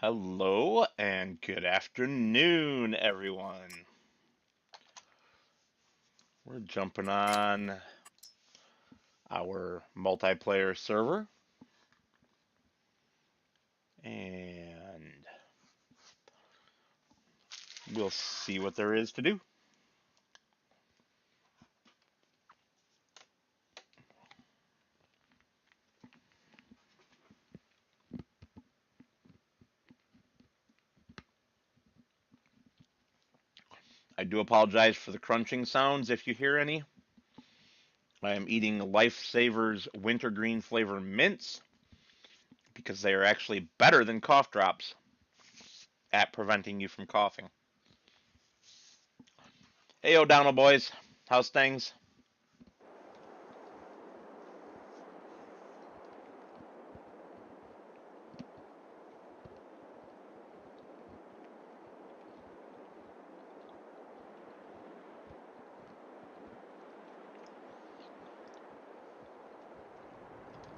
Hello and good afternoon, everyone. We're jumping on our multiplayer server and we'll see what there is to do. I do apologize for the crunching sounds if you hear any. I am eating Lifesavers wintergreen flavor mints because they are actually better than cough drops at preventing you from coughing. Hey, O'Donnell boys, how's things?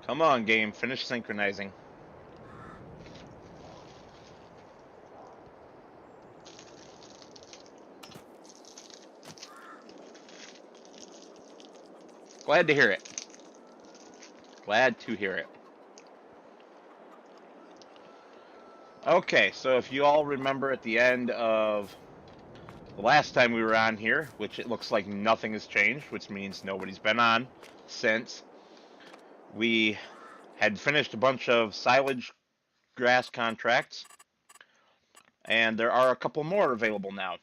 Come on, game, finish synchronizing. Glad to hear it. Glad to hear it. Okay, so if you all remember at the end of the last time we were on here, which it looks like nothing has changed, which means nobody's been on since, we had finished a bunch of silage grass contracts, and there are a couple more available now.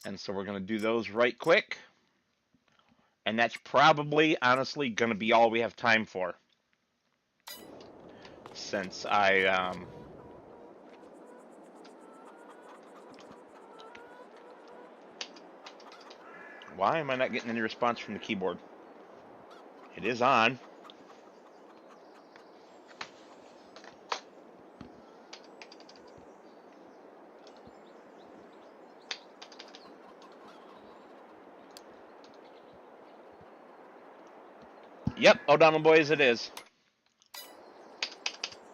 And so we're going to do those right quick, and that's probably, honestly, going to be all we have time for. Since why am I not getting any response from the keyboard? It is on. Yep, O'Donnell boys, it is.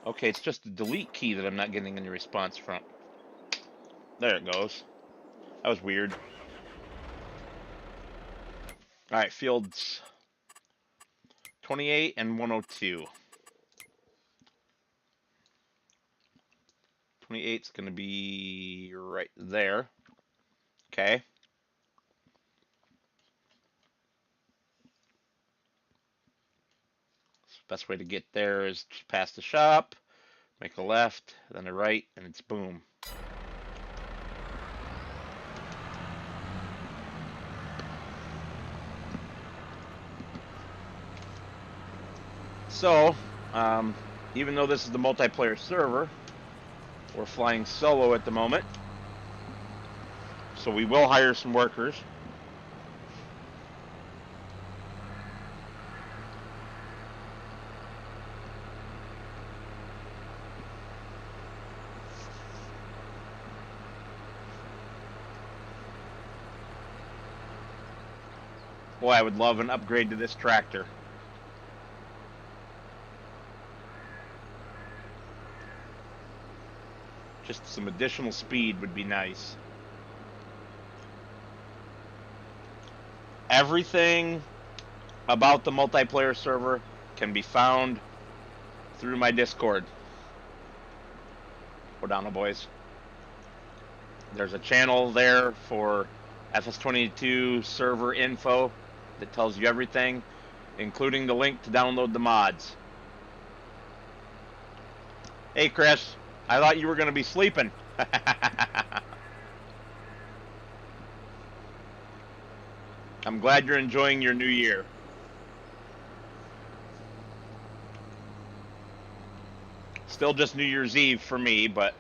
Okay, it's just the delete key that I'm not getting any response from. There it goes. That was weird. Alright, fields 28 and 102. 28's going to be right there. Okay. Best way to get there is just past the shop, make a left, then a right, and it's boom. So, even though this is the multiplayer server, we're flying solo at the moment. So we will hire some workers. Boy, I would love an upgrade to this tractor. Just some additional speed would be nice. Everything about the multiplayer server can be found through my Discord. O'Donnell boys. There's a channel there for FS22 server info that tells you everything, including the link to download the mods. Hey Chris, I thought you were going to be sleeping. I'm glad you're enjoying your new year. Still just New Year's Eve for me, but...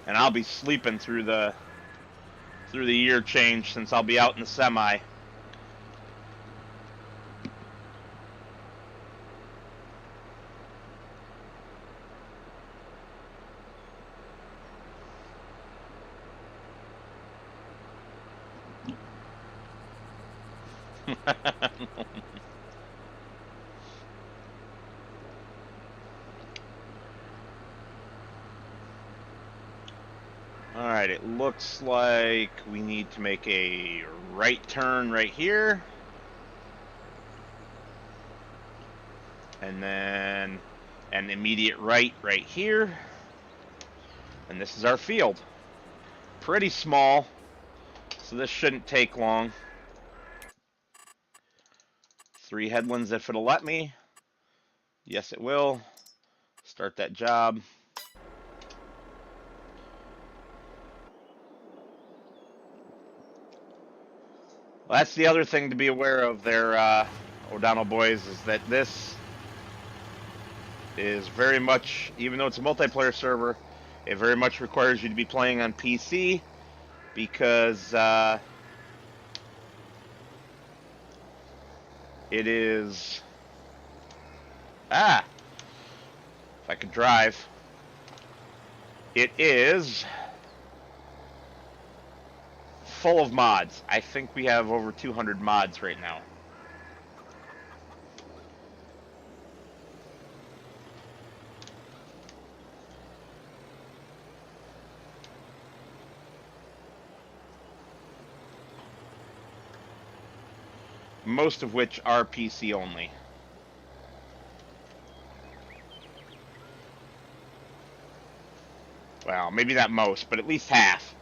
And I'll be sleeping through the year change since I'll be out in the semi. Alright, it looks like we need to make a right turn right here. And then an immediate right right here. And this is our field. Pretty small, so this shouldn't take long. 3 headlands if it'll let me. Yes, it will. Start that job. Well, that's the other thing to be aware of there, O'Donnell boys, is that this is very much, even though it's a multiplayer server, it very much requires you to be playing on PC because it is... if I could drive. It is full of mods. I think we have over 200 mods right now. Most of which are PC only. Well, maybe not most, but at least half.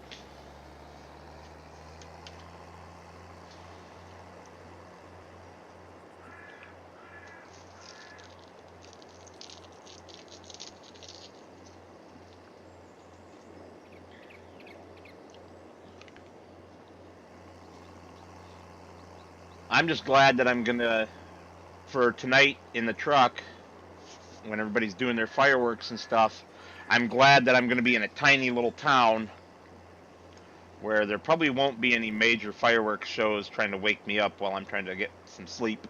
I'm just glad that I'm gonna, for tonight in the truck, when everybody's doing their fireworks and stuff, I'm glad that I'm gonna be in a tiny little town where there probably won't be any major fireworks shows trying to wake me up while I'm trying to get some sleep.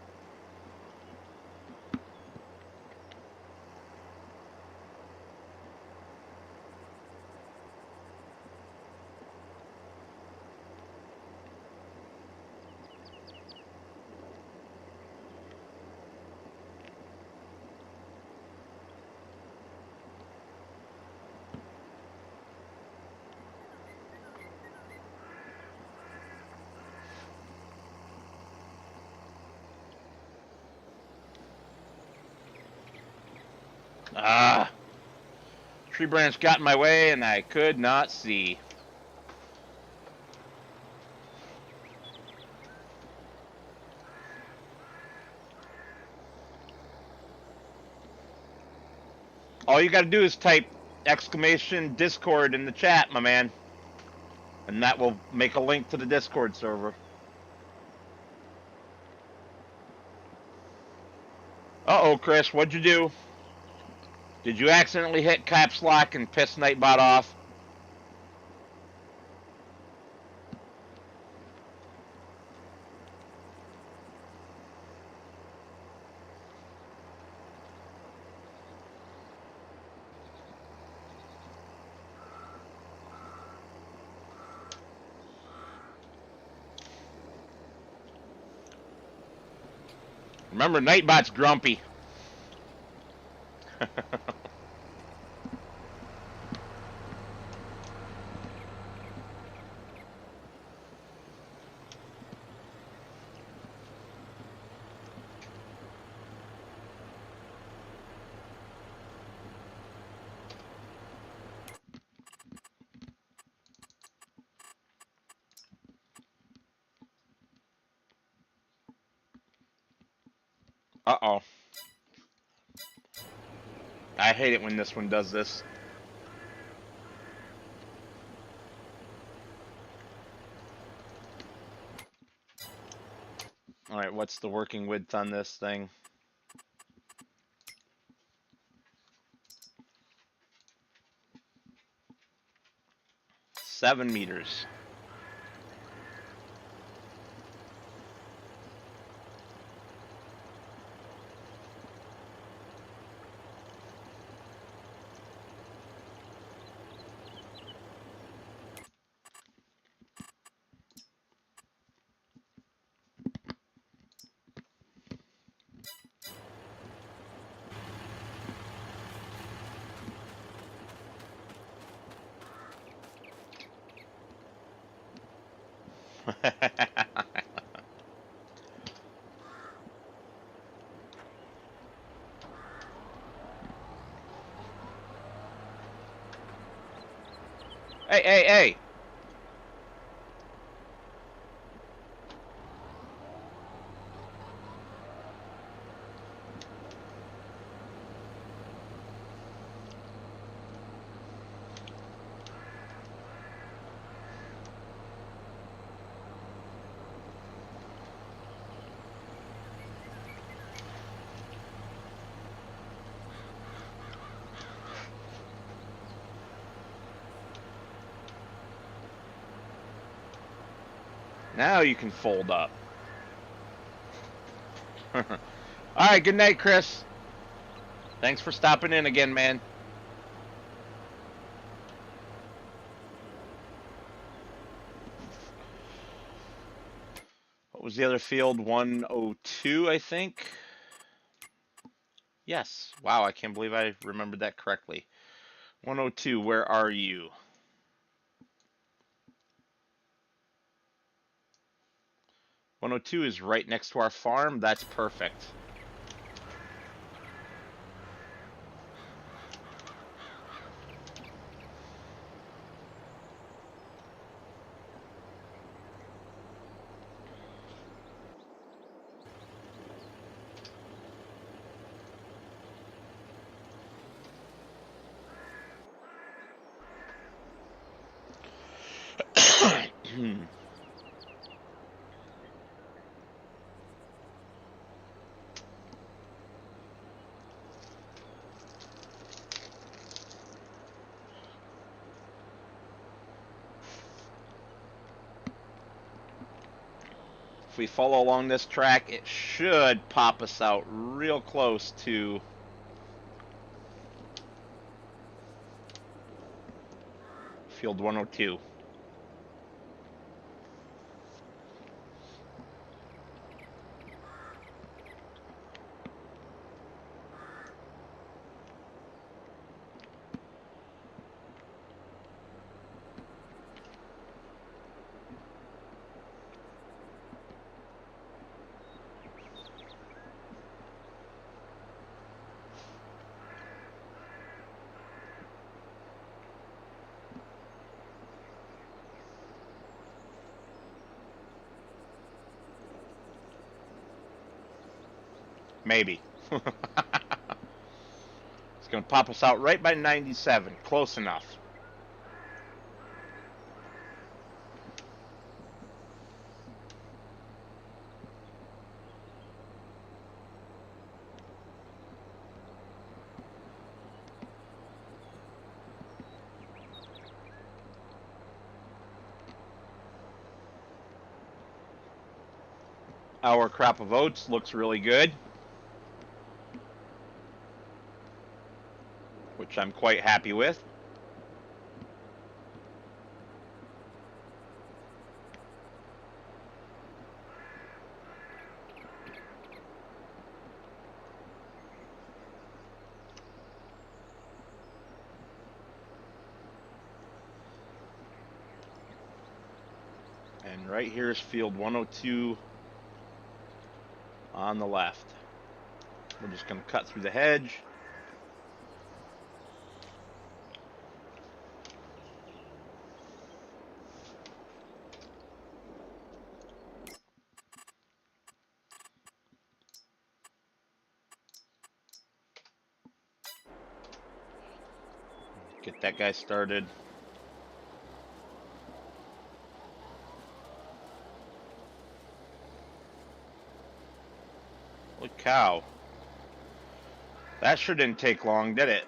Tree branch got in my way and I could not see. All you gotta do is type exclamation Discord in the chat, my man. And that will make a link to the Discord server. Uh-oh, Chris, what'd you do? Did you accidentally hit caps lock and piss Nightbot off? Remember, Nightbot's grumpy. Uh-oh. I hate it when this one does this. Alright, what's the working width on this thing? 7 meters. Hey, hey, hey! Now you can fold up. Alright, good night, Chris. Thanks for stopping in again, man. What was the other field? 102, I think? Yes. Wow, I can't believe I remembered that correctly. 102, where are you? 102 is right next to our farm. That's perfect. If we follow along this track, it should pop us out real close to field 102. Maybe. It's going to pop us out right by 97. Close enough. Our crop of oats looks really good, which I'm quite happy with. And right here is field 102 on the left. We're just going to cut through the hedge. Get that guy started. Holy cow. That sure didn't take long, did it?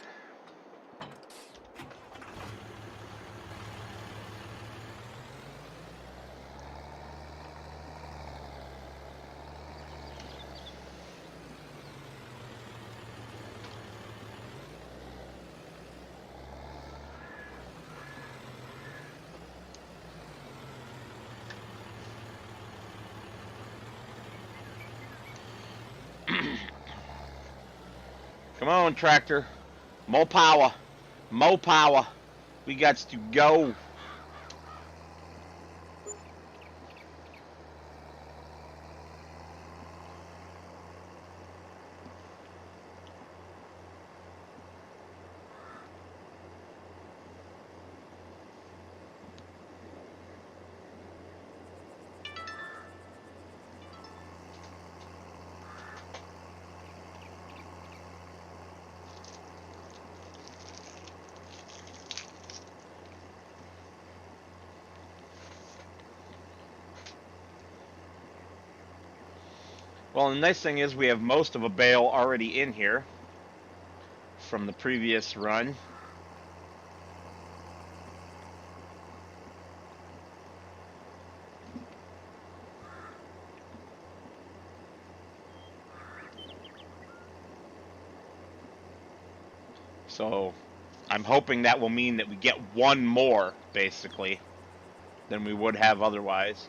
Come on, tractor. More power. More power. We got to go. Well, the nice thing is we have most of a bale already in here from the previous run. So I'm hoping that will mean that we get one more, basically, than we would have otherwise.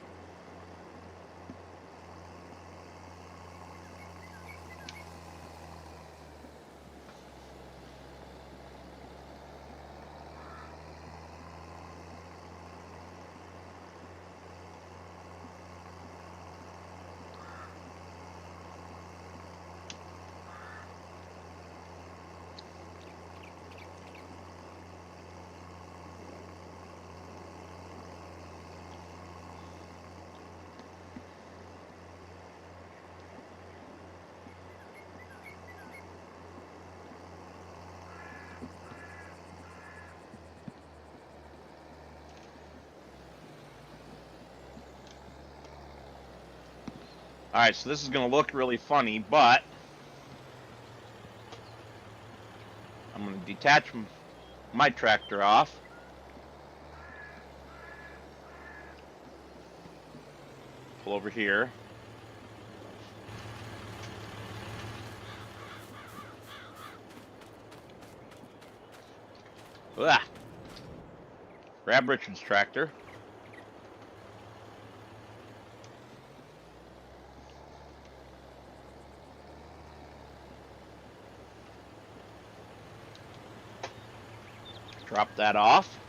Alright, so this is going to look really funny, but I'm going to detach my tractor off. Pull over here. Ugh. Grab Richard's tractor. Drop that off.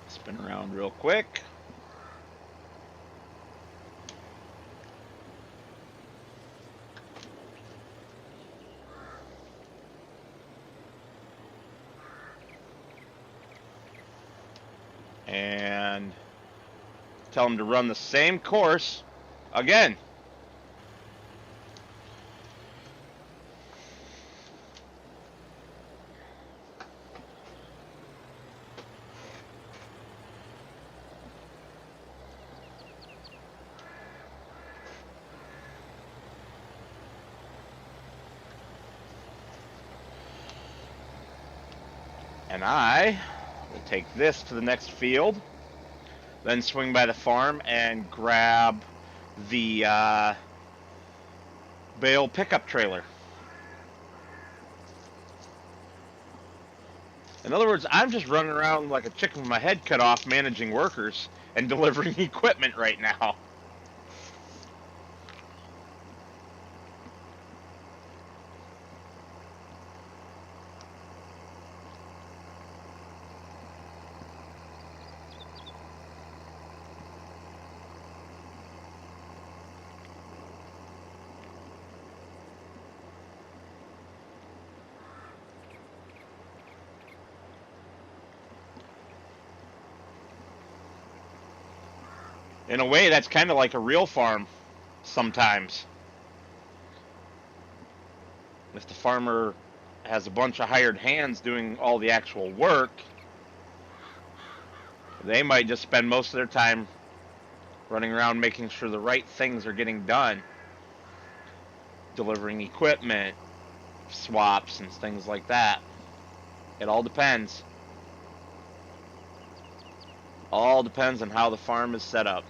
Spin around real quick. And tell them to run the same course again. And I will take this to the next field, then swing by the farm and grab the bale pickup trailer. In other words, I'm just running around like a chicken with my head cut off managing workers and delivering equipment right now. In a way, that's kind of like a real farm sometimes. If the farmer has a bunch of hired hands doing all the actual work, they might just spend most of their time running around making sure the right things are getting done. Delivering equipment, swaps, and things like that. It all depends. All depends on how the farm is set up.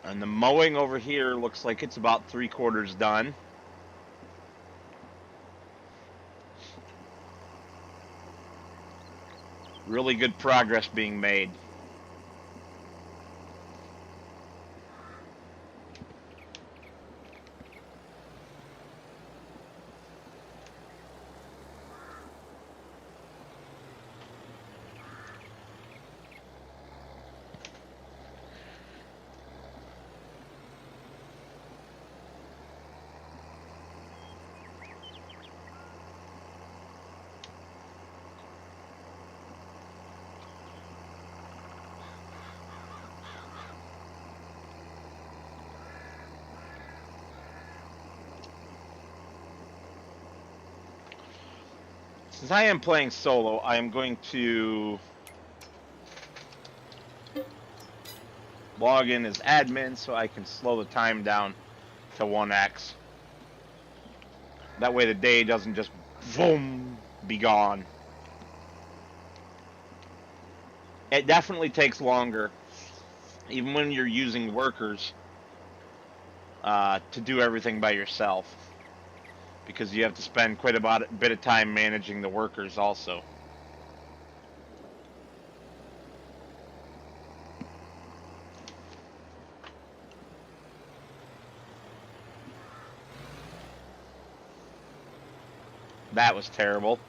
And the mowing over here looks like it's about 3/4 done. Really good progress being made. Since I am playing solo, I am going to log in as admin so I can slow the time down to 1x. That way the day doesn't just boom be gone. It definitely takes longer, even when you're using workers, to do everything by yourself, because you have to spend quite a bit of time managing the workers also. That was terrible.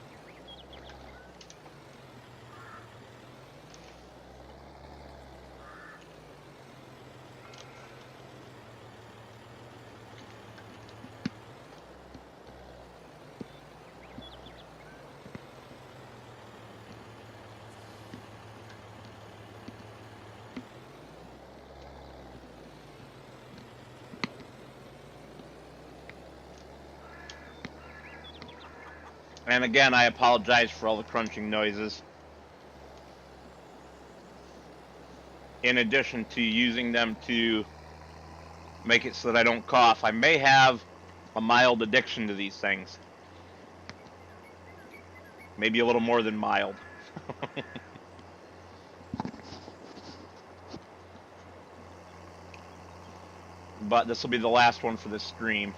And again, I apologize for all the crunching noises. In addition to using them to make it so that I don't cough, I may have a mild addiction to these things. Maybe a little more than mild. But this will be the last one for this stream.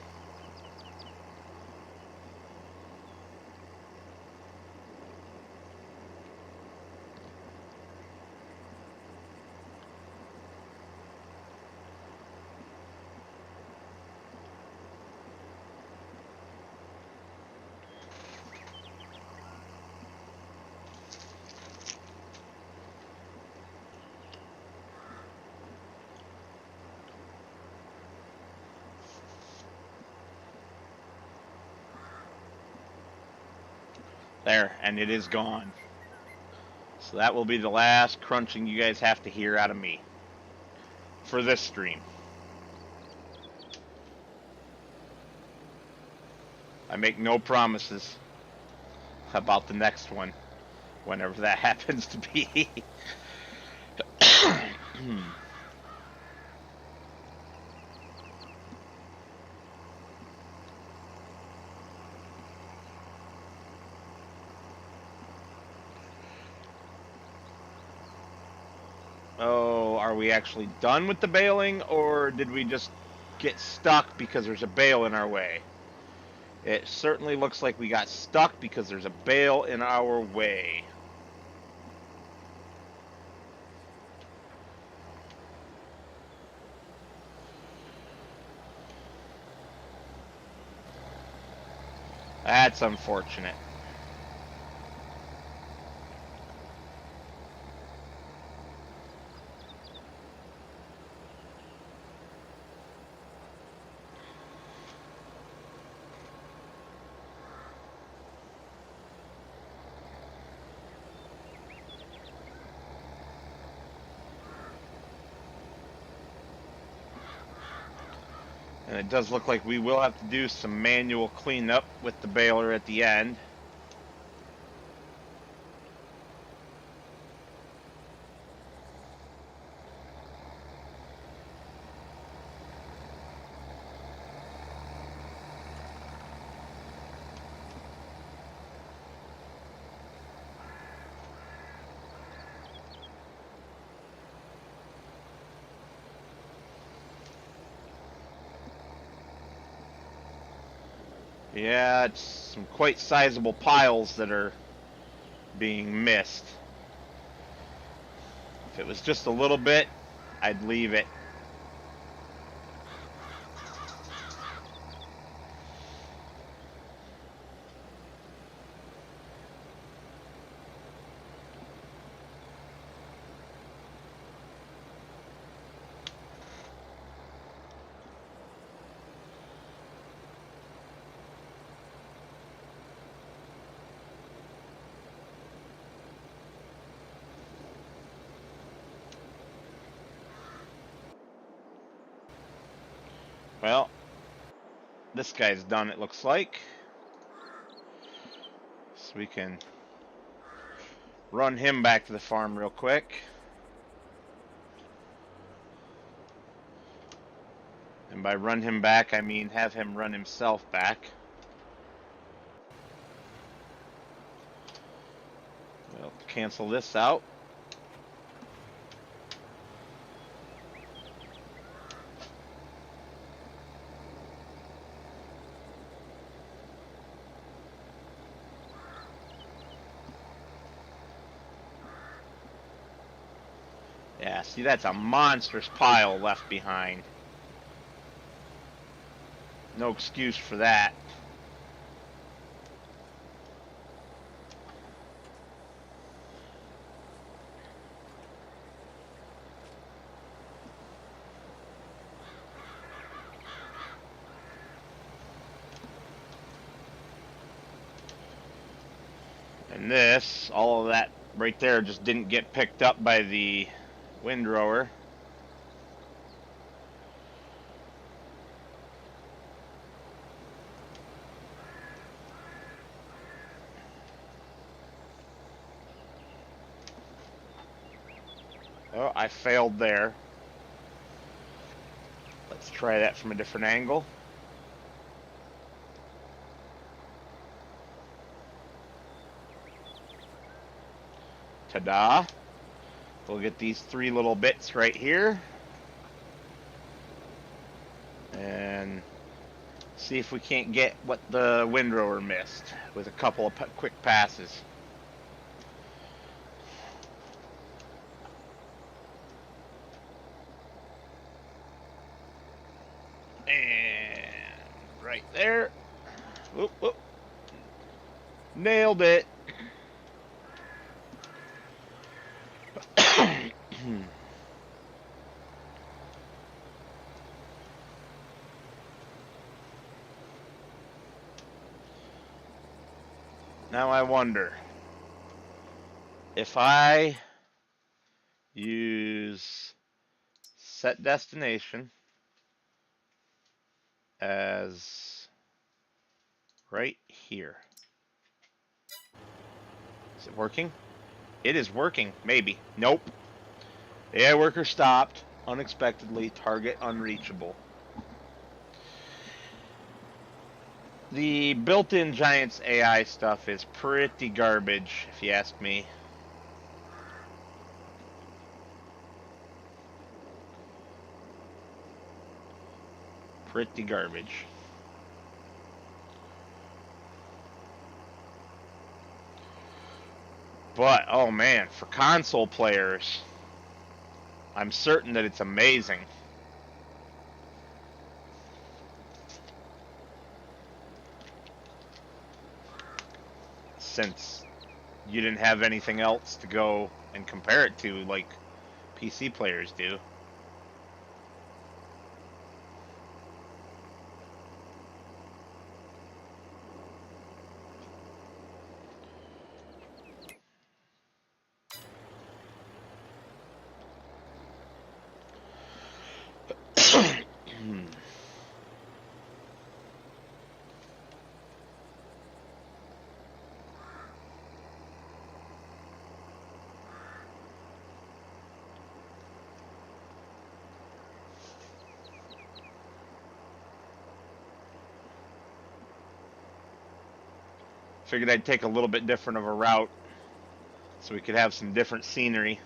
There, and it is gone. So that will be the last crunching you guys have to hear out of me for this stream. I make no promises about the next one, whenever that happens to be. Oh, are we actually done with the bailing, or did we just get stuck because there's a bale in our way? It certainly looks like we got stuck because there's a bale in our way. That's unfortunate. And it does look like we will have to do some manual cleanup with the baler at the end. Yeah, it's some quite sizable piles that are being missed. If it was just a little bit, I'd leave it. Well, this guy's done, it looks like. So we can run him back to the farm real quick. And by run him back, I mean have him run himself back. We'll cancel this out. Yeah, see, that's a monstrous pile left behind. No excuse for that. And this, all of that right there just didn't get picked up by the windrower. Oh, I failed there. Let's try that from a different angle. Ta-da! We'll get these 3 little bits right here. And see if we can't get what the windrower missed with a couple of quick passes. And right there. Whoop, whoop. Nailed it. Now I wonder if I use set destination as right here. Is it working? It is working. Maybe. Nope. The AI worker stopped unexpectedly. Target unreachable. The built-in Giants AI stuff is pretty garbage, if you ask me. Pretty garbage. But, oh man, for console players, I'm certain that it's amazing. Since you didn't have anything else to go and compare it to like PC players do. Figured I'd take a little bit different of a route so we could have some different scenery.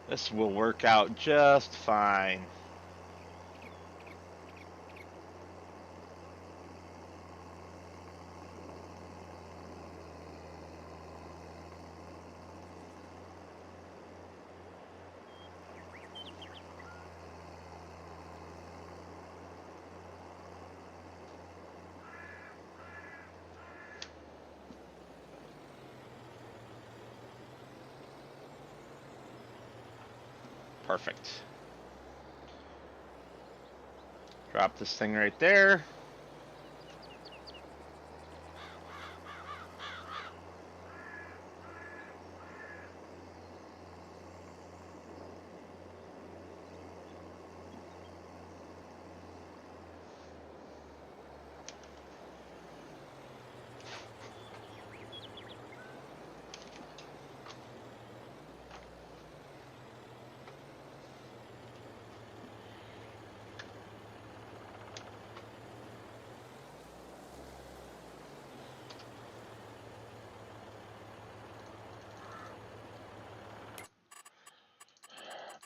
This will work out just fine. Perfect. Drop this thing right there.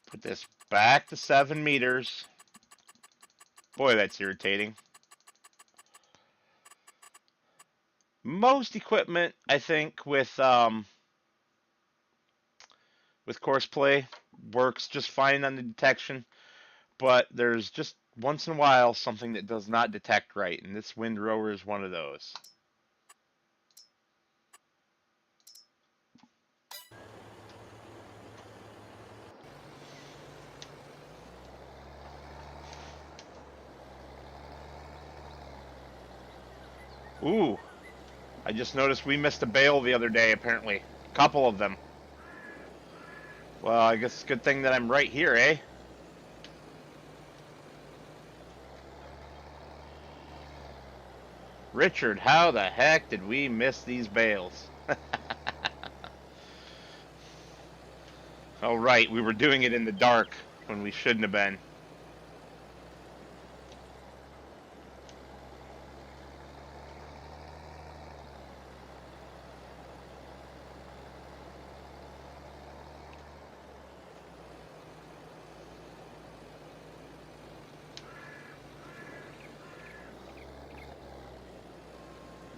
Put this back to 7 meters. Boy, that's irritating. Most equipment, I think, with Courseplay works just fine on the detection, but there's just once in a while something that does not detect right, and this wind rower is one of those. Ooh, I just noticed we missed a bale the other day, apparently. A couple of them. Well, I guess it's a good thing that I'm right here, eh? Richard, how the heck did we miss these bales? Oh, right, we were doing it in the dark when we shouldn't have been.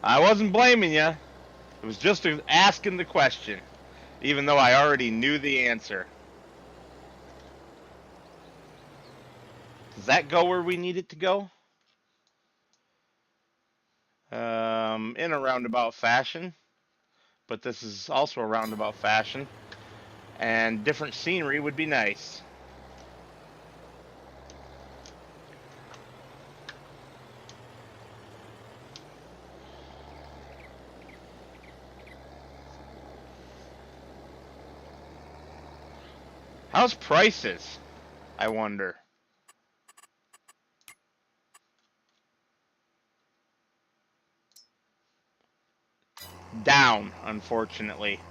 I wasn't blaming you. It was just asking the question, even though I already knew the answer. Does that go where we need it to go? In a roundabout fashion, but this is also a roundabout fashion, and different scenery would be nice. How's prices? I wonder. Down, unfortunately.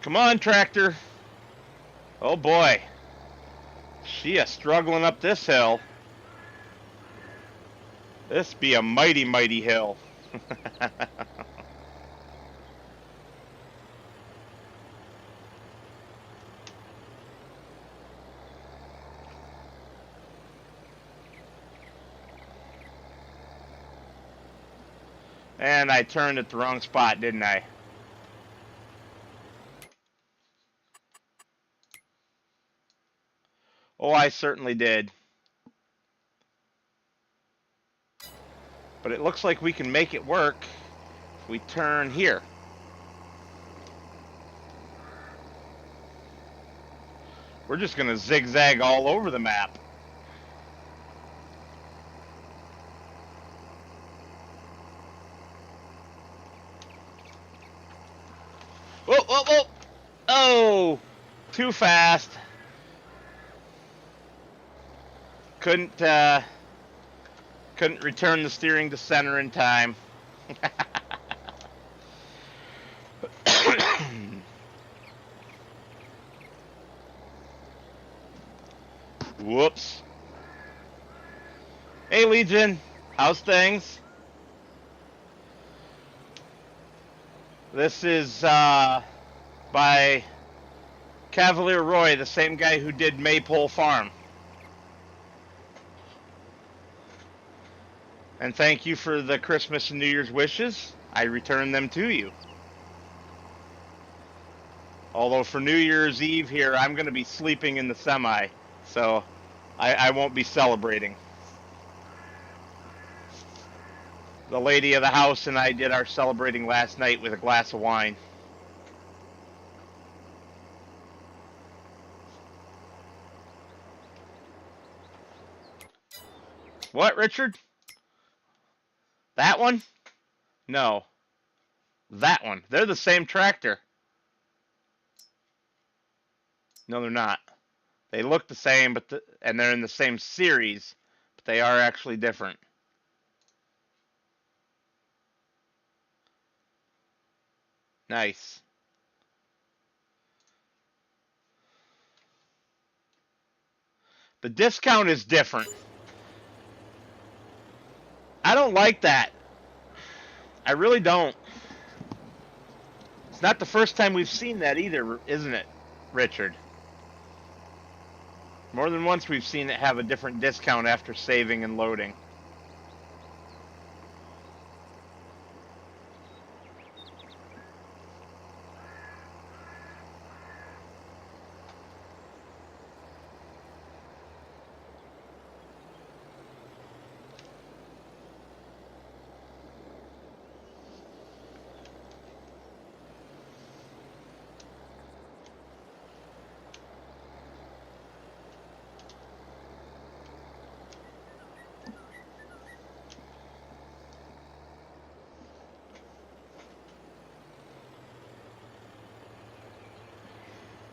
Come on, tractor. Oh boy. She is struggling up this hill. This be a mighty, mighty hill. And I turned at the wrong spot, didn't I? Oh, I certainly did. But it looks like we can make it work if we turn here. We're just going to zigzag all over the map. Whoa, whoa, whoa! Oh! Too fast. Couldn't return the steering to center in time. Whoops. Hey, Legion. How's things? This is by Cavalier Roy, the same guy who did Maypole Farm. And thank you for the Christmas and New Year's wishes. I return them to you. Although for New Year's Eve here, I'm going to be sleeping in the semi. So I won't be celebrating. The lady of the house and I did our celebrating last night with a glass of wine. What, Richard? That one? No. That one. They're the same tractor. No, they're not. They look the same, and they're in the same series, but they are actually different. Nice. The discount is different. I don't like that. I really don't. It's not the first time we've seen that either, isn't it, Richard? More than once we've seen it have a different discount after saving and loading.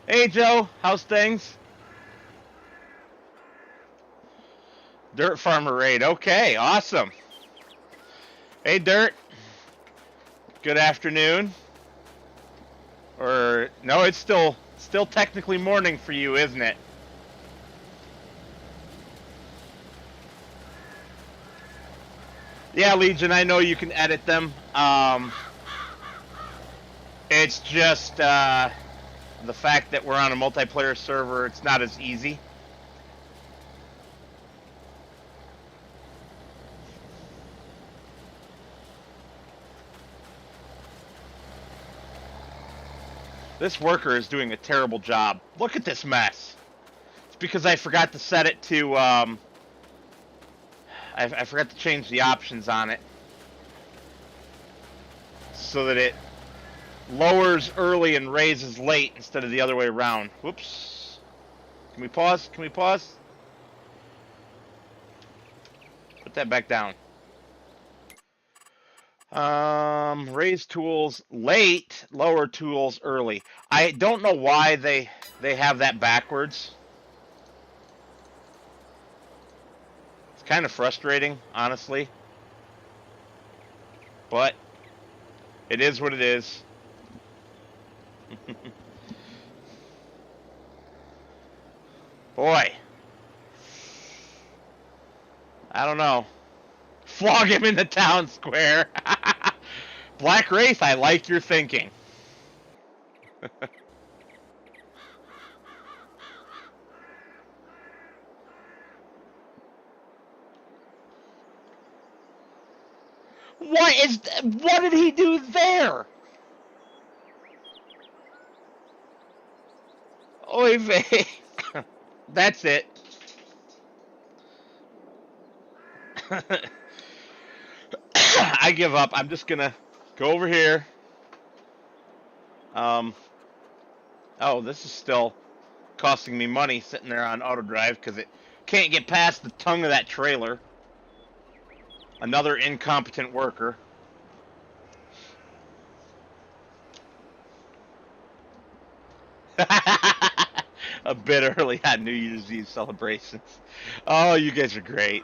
Hey, Joe. How's things? Dirt Farmer Raid. Okay, awesome. Hey, Dirt. Good afternoon. Or, no, it's still technically morning for you, isn't it? Yeah, Legion, I know you can edit them. It's just the fact that we're on a multiplayer server, it's not as easy. This worker is doing a terrible job. Look at this mess. It's because I forgot to set it to, I forgot to change the options on it. So that it lowers early and raises late instead of the other way around. Whoops. Can we pause? Can we pause? Put that back down. Raise tools late, lower tools early. I don't know why they have that backwards. It's kind of frustrating, honestly. But it is what it is. Boy. I don't know. Flog him in the town square. Black Wraith, I like your thinking. What did he do there? Oy vey. That's it. I give up. I'm just gonna go over here. Oh, this is still costing me money sitting there on auto drive because it can't get past the tongue of that trailer. Another incompetent worker. A bit early on New Year's Eve celebrations. Oh, you guys are great.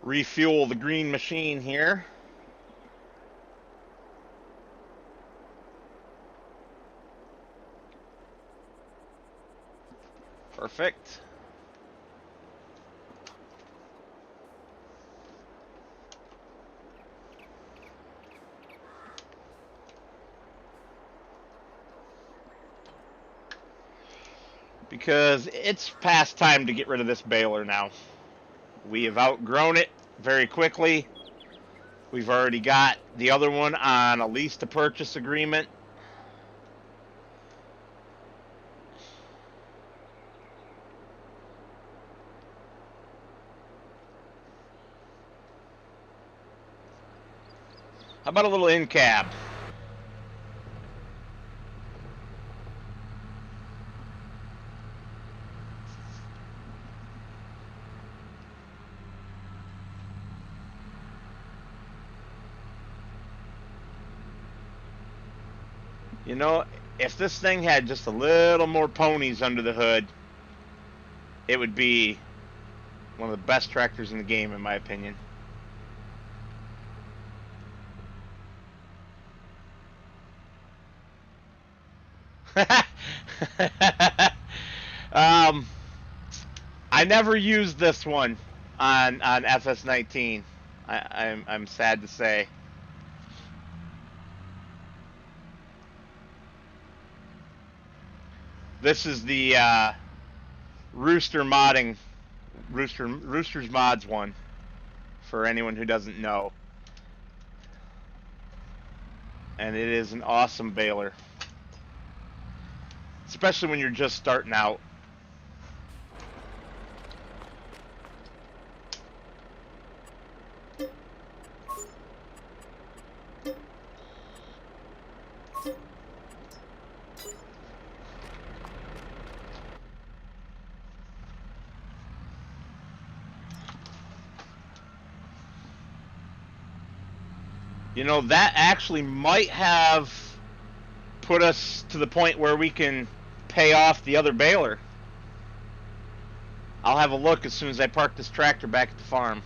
Refuel the green machine here. Perfect. Because it's past time to get rid of this baler now. We have outgrown it very quickly. We've already got the other one on a lease to purchase agreement. How about a little in cab? You know, if this thing had just a little more ponies under the hood, it would be one of the best tractors in the game, in my opinion. I never used this one on FS19. I'm sad to say. This is the Rooster's Mods one, for anyone who doesn't know. And it is an awesome baler, especially when you're just starting out. You know, that actually might have put us to the point where we can pay off the other baler. I'll have a look as soon as I park this tractor back at the farm.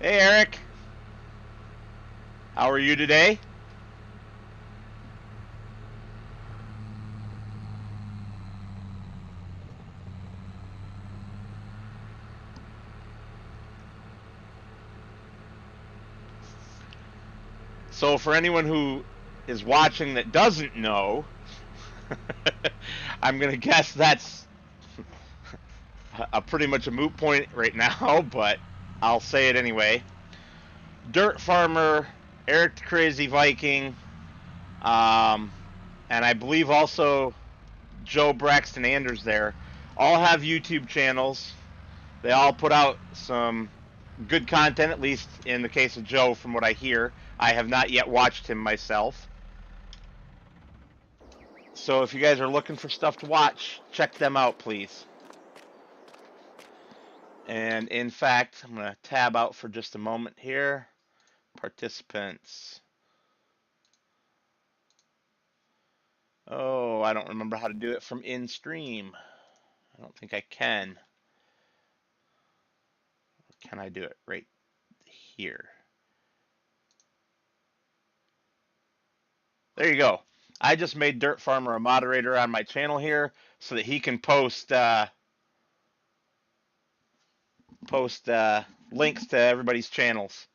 Hey, Eric. How are you today? So for anyone who is watching that doesn't know, I'm going to guess that's pretty much a moot point right now, but I'll say it anyway. Dirt Farmer, Eric the Crazy Viking, and I believe also Joe Braxton Anders there, all have YouTube channels. They all put out some good content, at least in the case of Joe, from what I hear. I have not yet watched him myself. So if you guys are looking for stuff to watch, check them out, please. And in fact, I'm going to tab out for just a moment here. Participants. Oh, I don't remember how to do it from in stream. I don't think I can. Or can I do it right here? There you go. I just made Dirt Farmer a moderator on my channel here so that he can post links to everybody's channels.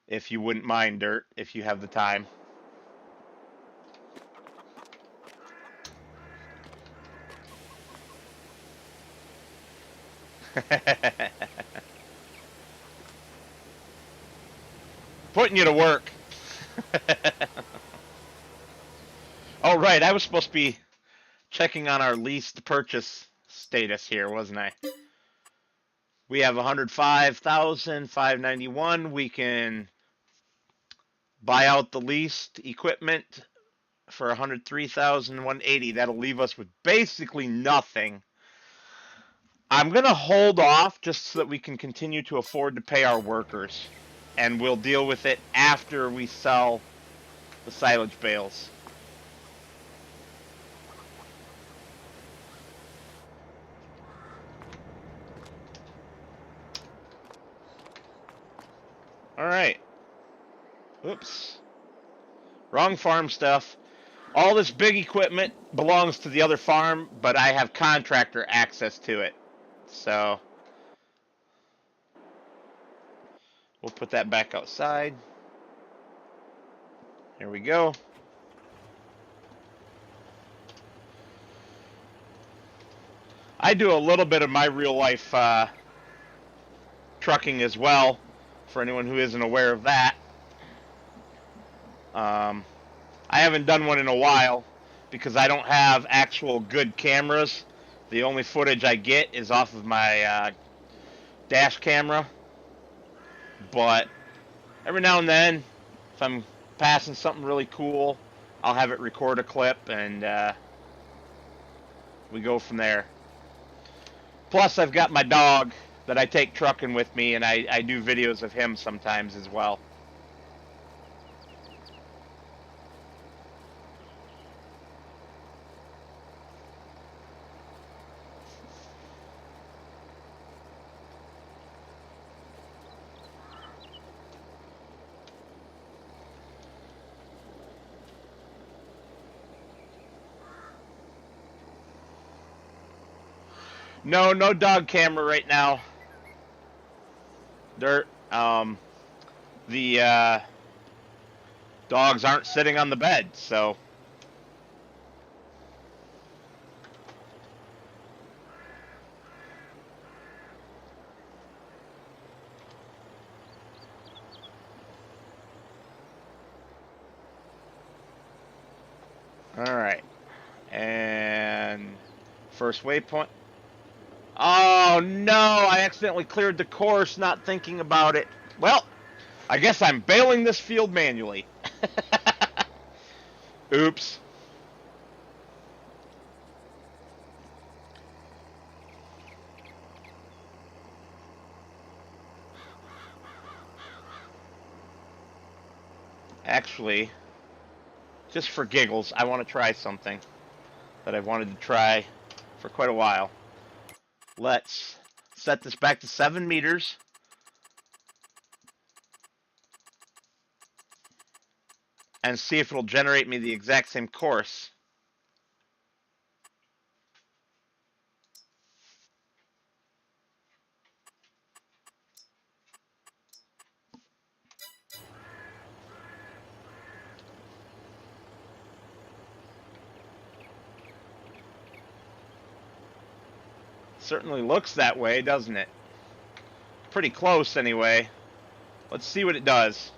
If you wouldn't mind, Dirt, if you have the time. Putting you to work. Oh, right. I was supposed to be checking on our lease to purchase status here, wasn't I? We have 105,591. We can buy out the leased equipment for 103,180. That'll leave us with basically nothing. I'm going to hold off just so that we can continue to afford to pay our workers. And we'll deal with it after we sell the silage bales. Alright. Oops. Wrong farm stuff. All this big equipment belongs to the other farm, but I have contractor access to it. So We'll put that back outside. Here we go. I do a little bit of my real life trucking as well, for anyone who isn't aware of that. I haven't done one in a while because I don't have actual good cameras. The only footage I get is off of my dash camera. But every now and then, if I'm passing something really cool, I'll have it record a clip, and we go from there. Plus, I've got my dog that I take trucking with me, and I do videos of him sometimes as well. No dog camera right now. The dogs aren't sitting on the bed, so. All right, and first waypoint. Oh no, I accidentally cleared the course not thinking about it. Well, I guess I'm bailing this field manually. Oops. Actually, just for giggles, I want to try something that I've wanted to try for quite a while. Let's set this back to 7 meters. And see if it'll generate me the exact same course. Certainly looks that way, doesn't it? Pretty close anyway. Let's see what it does.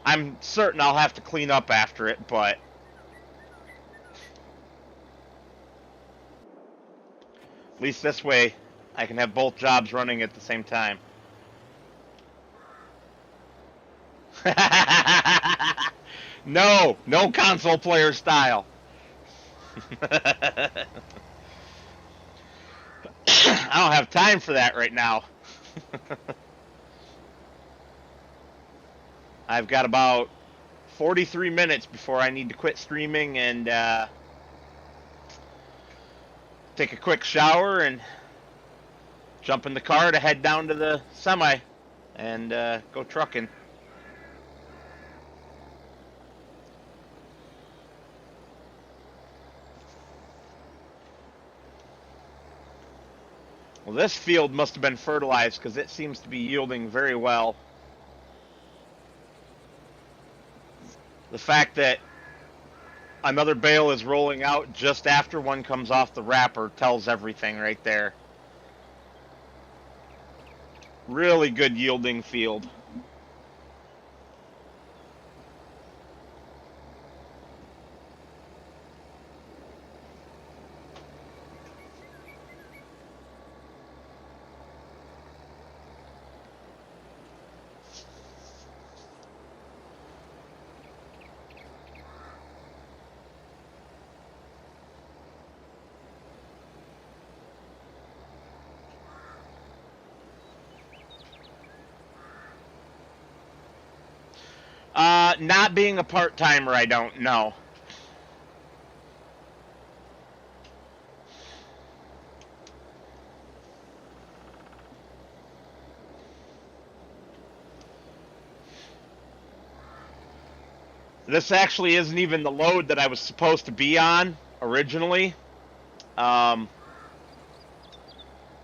I'm certain I'll have to clean up after it, but at least this way I can have both jobs running at the same time. No console player style. I don't have time for that right now. I've got about 43 minutes before I need to quit streaming and take a quick shower and jump in the car to head down to the semi and go trucking. Well, this field must have been fertilized because it seems to be yielding very well. The fact that another bale is rolling out just after one comes off the wrapper tells everything right there. Really good yielding field. Not being a part-timer, I don't know. This actually isn't even the load that I was supposed to be on originally. The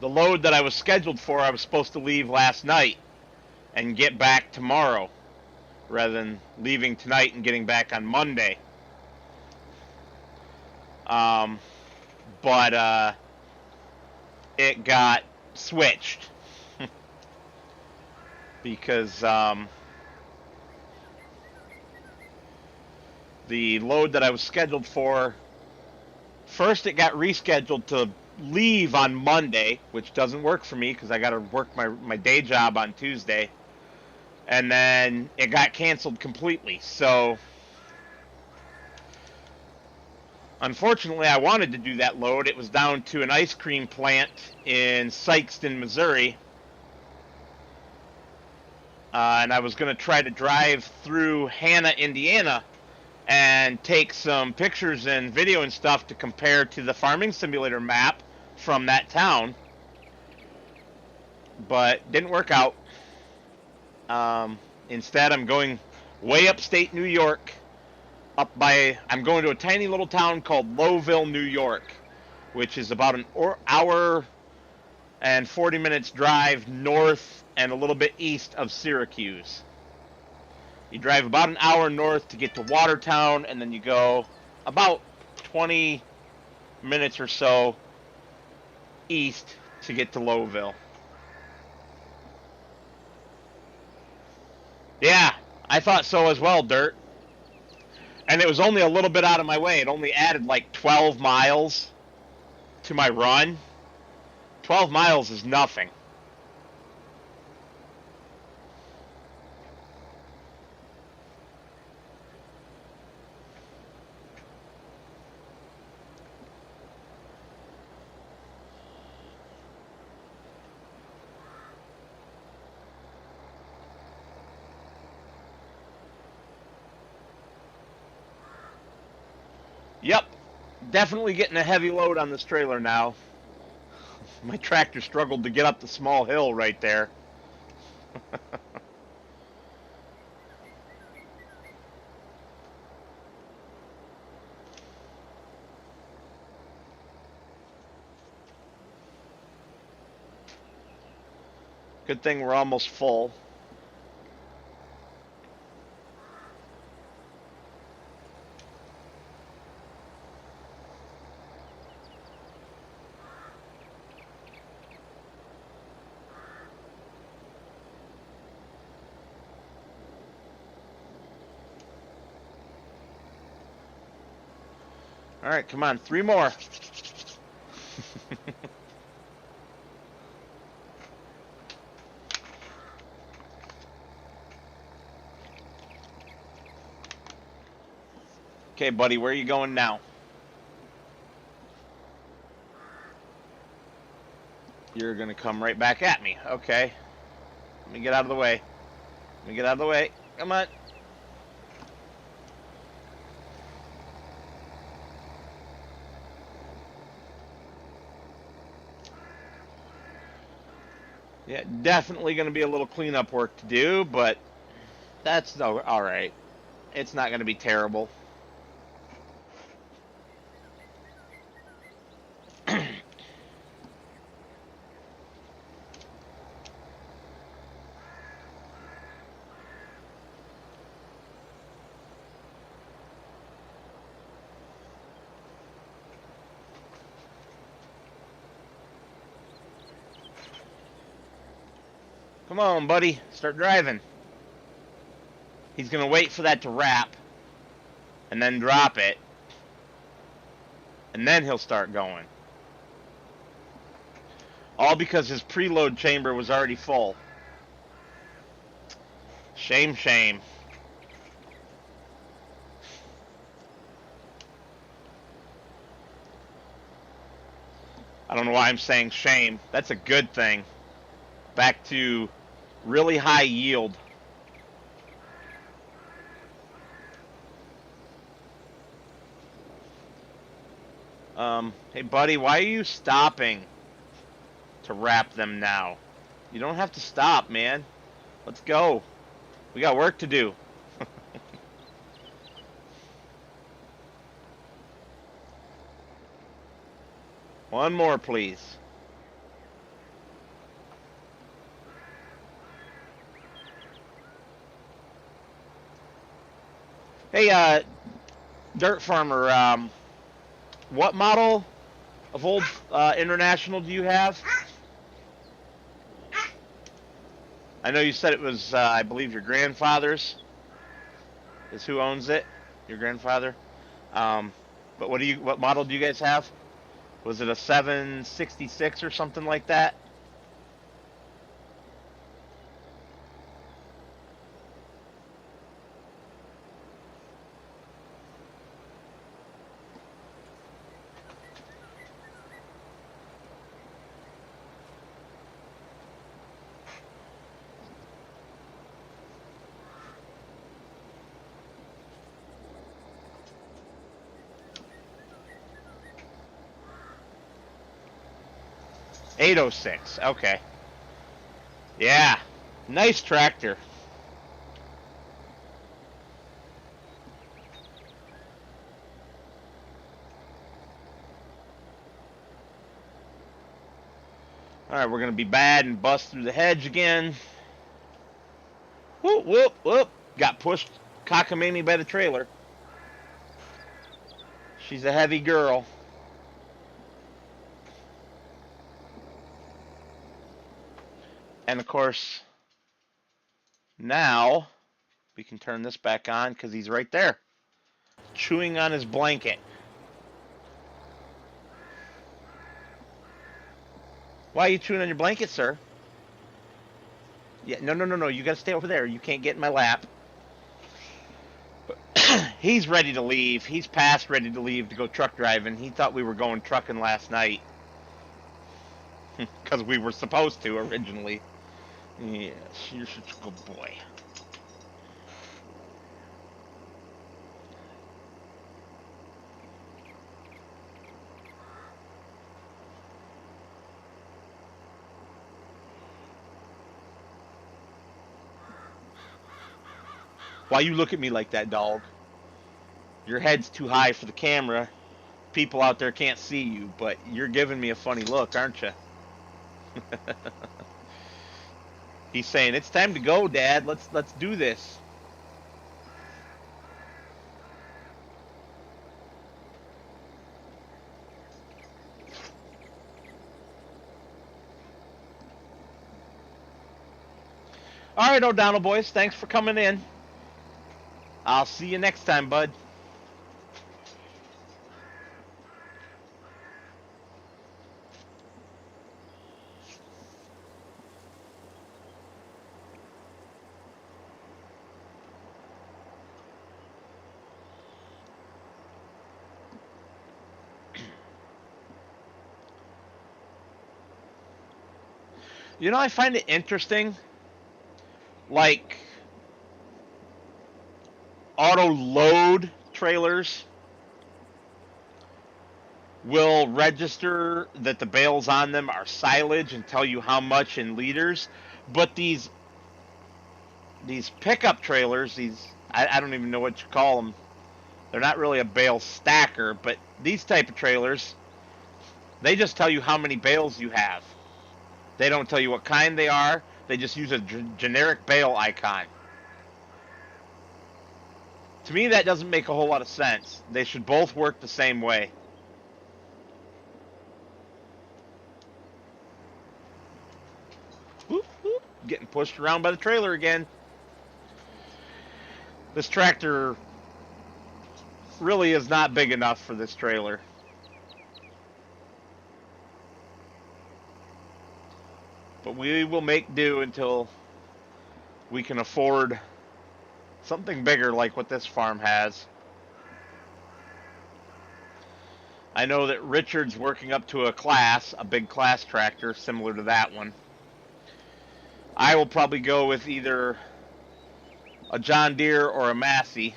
load that I was scheduled for, I was supposed to leave last night. and get back tomorrow rather than leaving tonight and getting back on Monday. But it got switched because the load that I was scheduled for, first it got rescheduled to leave on Monday, which doesn't work for me because I got to work my day job on Tuesday, and then it got canceled completely. So unfortunately, I wanted to do that load. It was down to an ice cream plant in Sikeston, Missouri. And I was going to try to drive through Hanna, Indiana, and take some pictures and video and stuff to compare to the farming simulator map from that town. But didn't work out. Instead, I'm going way upstate New York. I'm going to a tiny little town called Lowville, New York, which is about an hour and 40 minutes drive north and a little bit east of Syracuse. You drive about an hour north to get to Watertown, and then you go about 20 minutes or so east to get to Lowville. Yeah, I thought so as well, Dirt. And it was only a little bit out of my way. It only added like 12 miles to my run. 12 miles is nothing. Yep, definitely getting a heavy load on this trailer now. My tractor struggled to get up the small hill right there. Good thing we're almost full. All right, come on, 3 more. Okay, buddy, where are you going now? You're going to come right back at me. Okay. Let me get out of the way. Let me get out of the way. Come on. Yeah, definitely going to be a little cleanup work to do, but that's all right. It's not going to be terrible. Come on, buddy. Start driving. He's going to wait for that to wrap and then drop it. And then he'll start going. All because his preload chamber was already full. Shame, shame. I don't know why I'm saying shame. That's a good thing. Back to really high yield. Hey buddy, why are you stopping to wrap them now? You don't have to stop, man. Let's go. We got work to do. One more, please. Hey, Dirt Farmer, what model of old International do you have? I know you said it was, I believe, your grandfather's is who owns it. Your grandfather. Um, but what model do you guys have? Was it a 766 or something like that? '806. Okay. Yeah. Nice tractor. All right, we're gonna be bad and bust through the hedge again. Whoop whoop whoop! Got pushed cockamamie by the trailer. She's a heavy girl. And of course, now we can turn this back on because he's right there, chewing on his blanket. Why are you chewing on your blanket, sir? Yeah, no. You gotta stay over there. You can't get in my lap. He's ready to leave. He's past ready to leave to go truck driving. He thought we were going trucking last night because we were supposed to originally. Yes, you're such a good boy. Why you look at me like that, dog? Your head's too high for the camera. People out there can't see you, but you're giving me a funny look, aren't you? He's saying it's time to go, Dad. Let's do this. All right, O'Donnell boys, thanks for coming in. I'll see you next time, bud. You know, I find it interesting, like auto load trailers will register that the bales on them are silage and tell you how much in liters, but these pickup trailers, I don't even know what you call them. They're not really a bale stacker, but these type of trailers, they just tell you how many bales you have. They don't tell you what kind they are. They just use a generic bale icon. To me, that doesn't make a whole lot of sense. They should both work the same way. Whoop, whoop. Getting pushed around by the trailer again. This tractor really is not big enough for this trailer. But we will make do until we can afford something bigger like what this farm has. I know that Richard's working up to a big class tractor similar to that one. I will probably go with either a John Deere or a Massey.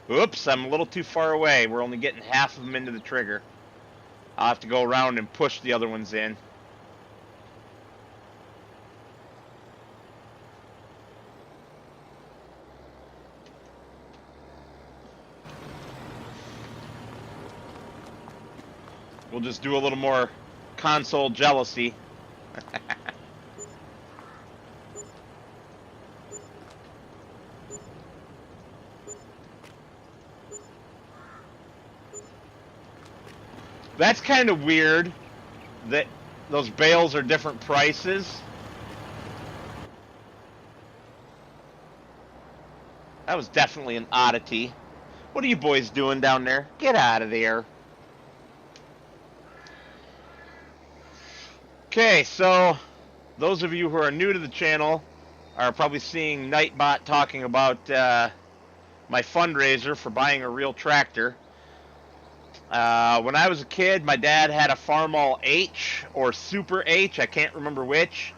Oops, I'm a little too far away. We're only getting half of them into the trigger. I'll have to go around and push the other ones in. just do a little more console jealousy. That's kind of weird that those bales are different prices. That was definitely an oddity. What are you boys doing down there? Get out of there. Okay, so those of you who are new to the channel are probably seeing Nightbot talking about my fundraiser for buying a real tractor. When I was a kid, my dad had a Farmall H or Super H, I can't remember which.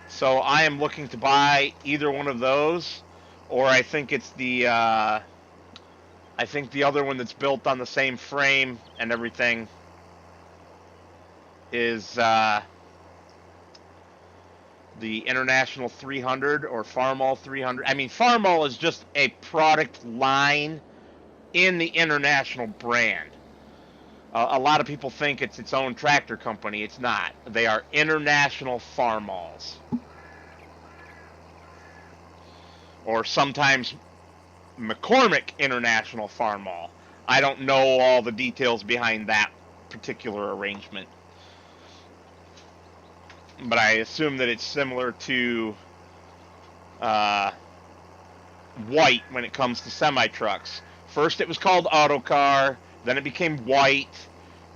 So I am looking to buy either one of those, or I think it's the other one that's built on the same frame and everything is the International 300 or Farmall 300. I mean, Farmall is just a product line in the International brand. A lot of people think it's its own tractor company. It's not. They are International Farmalls. Or sometimes McCormick International Farmall. I don't know all the details behind that particular arrangement. But I assume that it's similar to White when it comes to semi-trucks. First it was called Autocar, then it became White,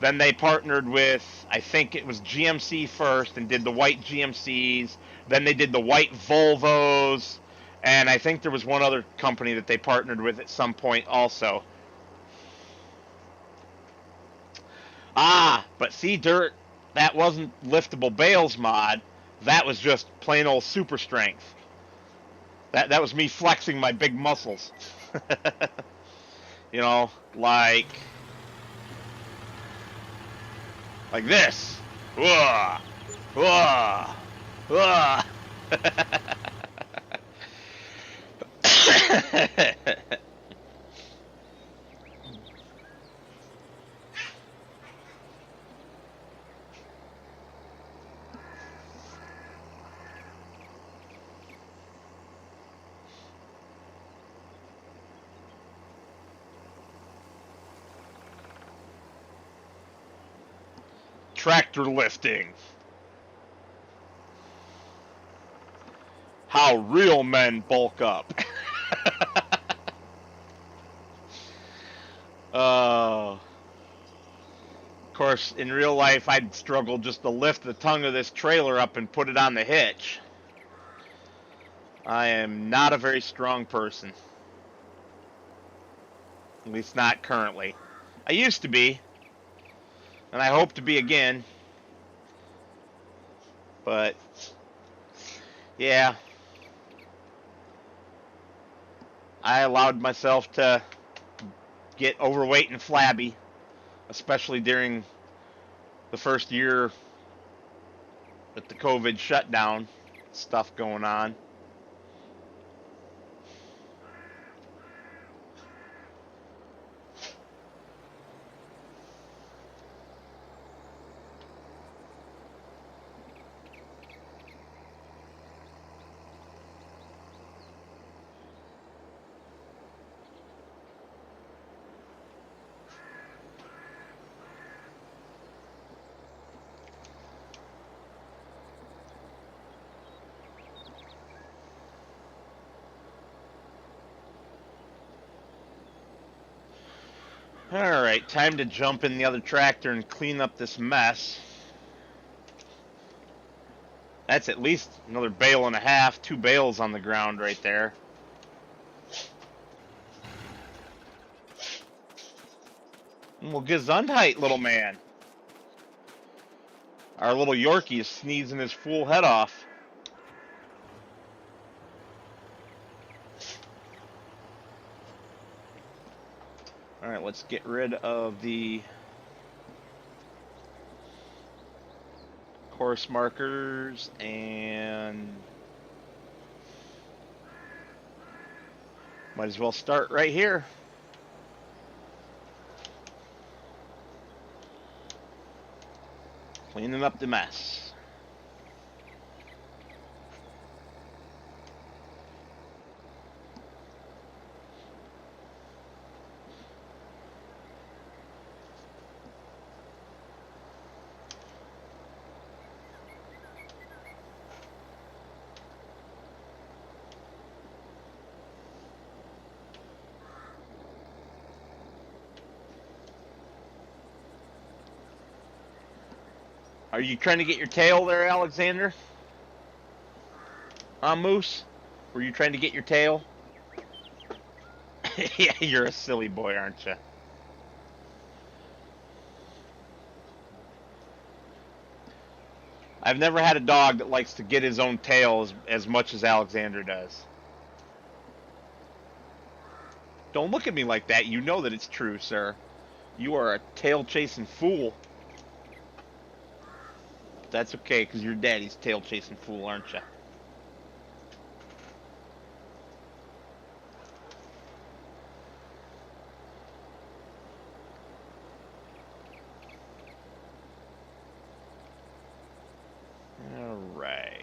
then they partnered with, I think it was GMC first and did the White GMCs, then they did the White Volvos, and I think there was one other company that they partnered with at some point also. But see, Dirt, that wasn't liftable bales mod, that was just plain old super strength. That was me flexing my big muscles. You know, like this. Whoa, whoa, whoa. Tractor lifting. How real men bulk up. Of course, in real life, I'd struggle just to lift the tongue of this trailer up and put it on the hitch. I am not a very strong person. At least not currently. I used to be. And I hope to be again. But, yeah. I allowed myself to get overweight and flabby, especially during the first year with the COVID shutdown stuff going on. Alright, time to jump in the other tractor and clean up this mess. That's at least another bale and a half, 2 bales on the ground right there. Well, Gesundheit, little man. Our little Yorkie is sneezing his fool head off. Alright, let's get rid of the course markers and might as well start right here. Cleaning up the mess. Are you trying to get your tail there, Alexander? Moose? Were you trying to get your tail? Yeah, you're a silly boy, aren't you? I've never had a dog that likes to get his own tail as much as Alexander does. Don't look at me like that. You know that it's true, sir. You are a tail-chasing fool. That's okay, because your daddy's tail-chasing fool, aren't you? All right.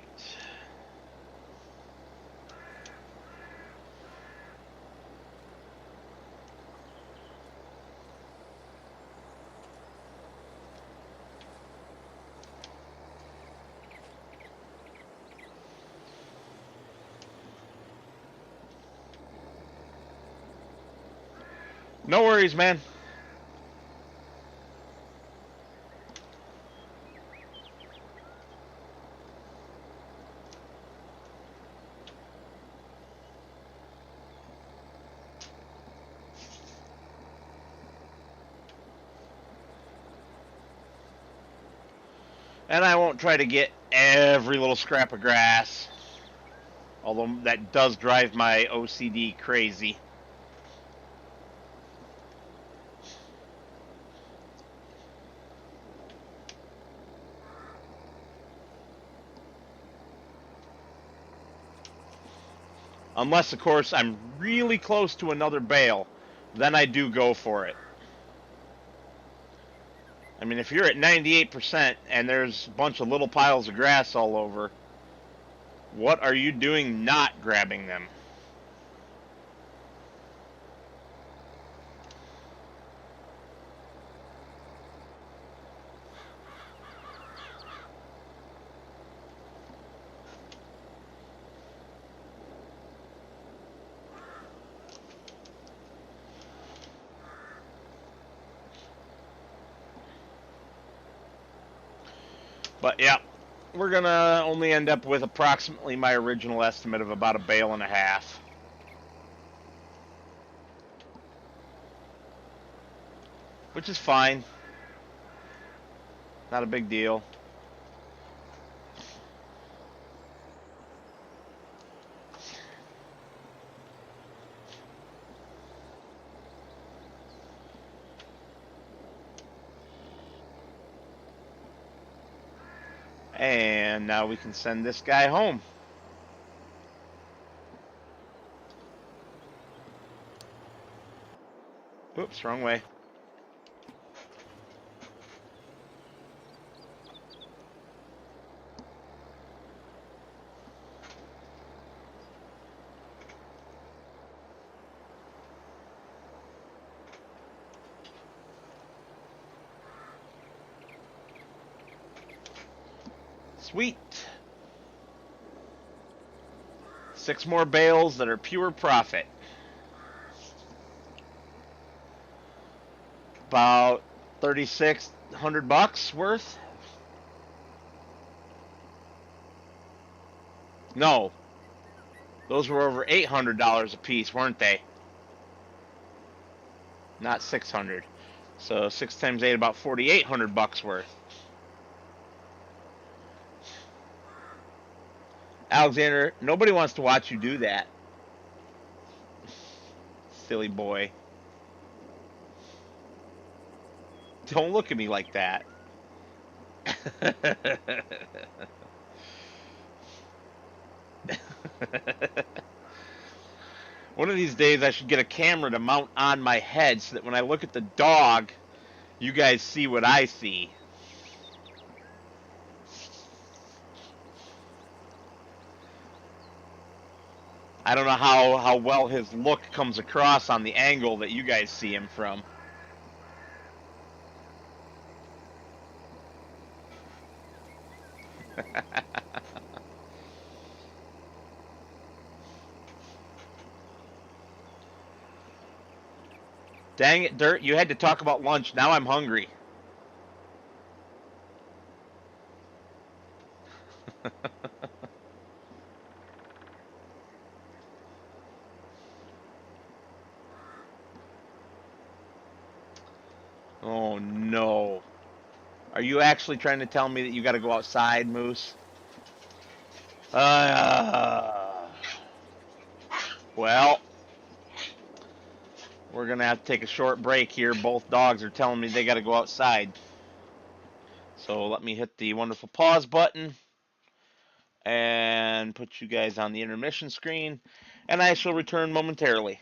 No worries, man. And I won't try to get every little scrap of grass. Although that does drive my OCD crazy. Unless, of course, I'm really close to another bale. Then I do go for it. I mean, if you're at 98% and there's a bunch of little piles of grass all over, what are you doing not grabbing them? But yeah, we're gonna only end up with approximately my original estimate of about a bale and a half. Which is fine. Not a big deal. And now we can send this guy home. Oops, wrong way. Sweet. 6 more bales that are pure profit. About $3,600 worth. No, those were over $800 a piece, weren't they? Not 600. So 6 times 8, about $4,800 worth. Alexander, nobody wants to watch you do that. Silly boy. Don't look at me like that. One of these days I should get a camera to mount on my head so that when I look at the dog, you guys see what I see. I don't know how well his look comes across on the angle that you guys see him from. Dang it, Dirt, you had to talk about lunch. Now I'm hungry. Oh no. Are you actually trying to tell me that you got to go outside, Moose? Uh, well, we're going to have to take a short break here. Both dogs are telling me they got to go outside. So let me hit the wonderful pause button and put you guys on the intermission screen, and I shall return momentarily.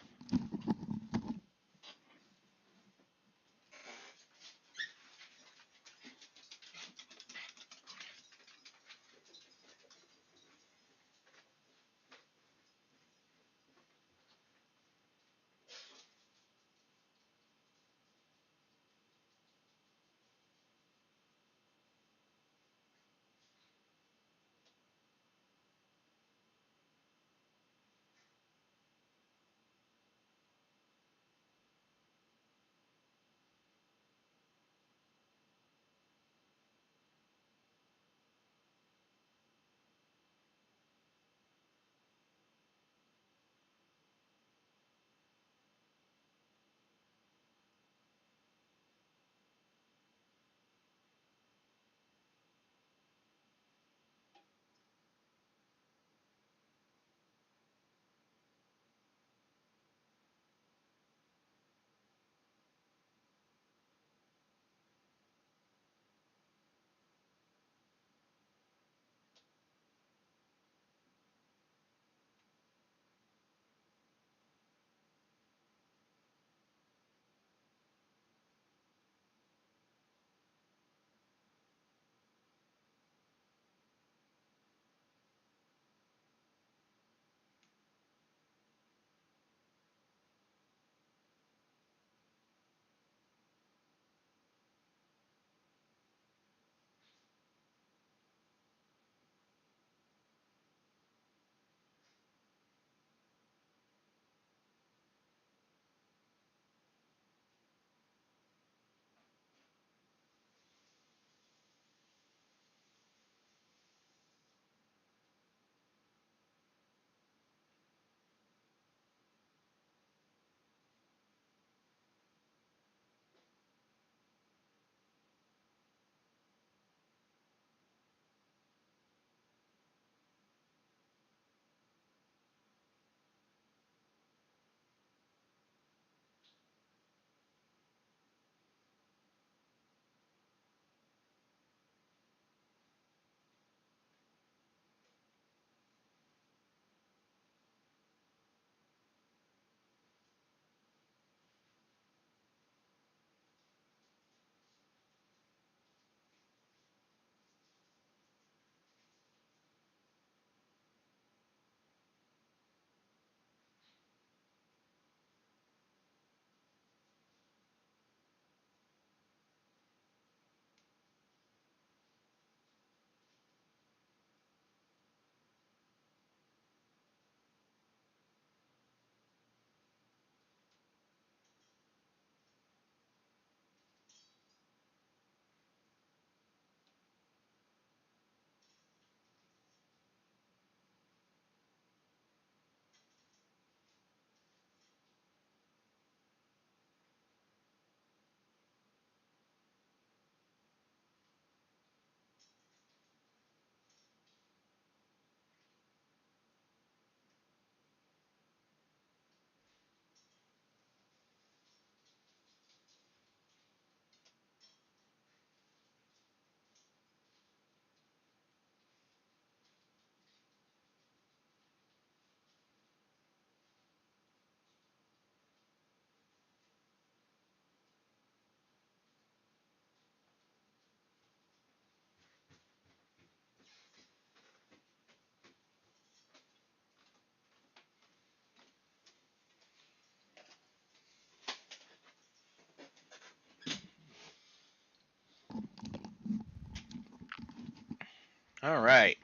All right.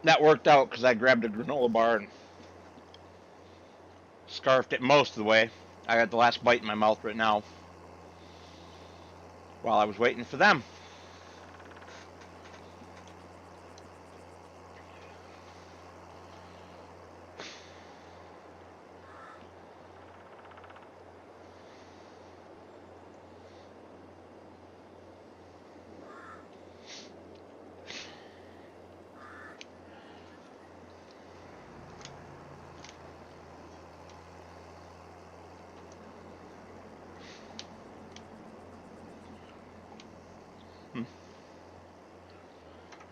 That worked out because I grabbed a granola bar and scarfed it most of the way. I got the last bite in my mouth right now while I was waiting for them.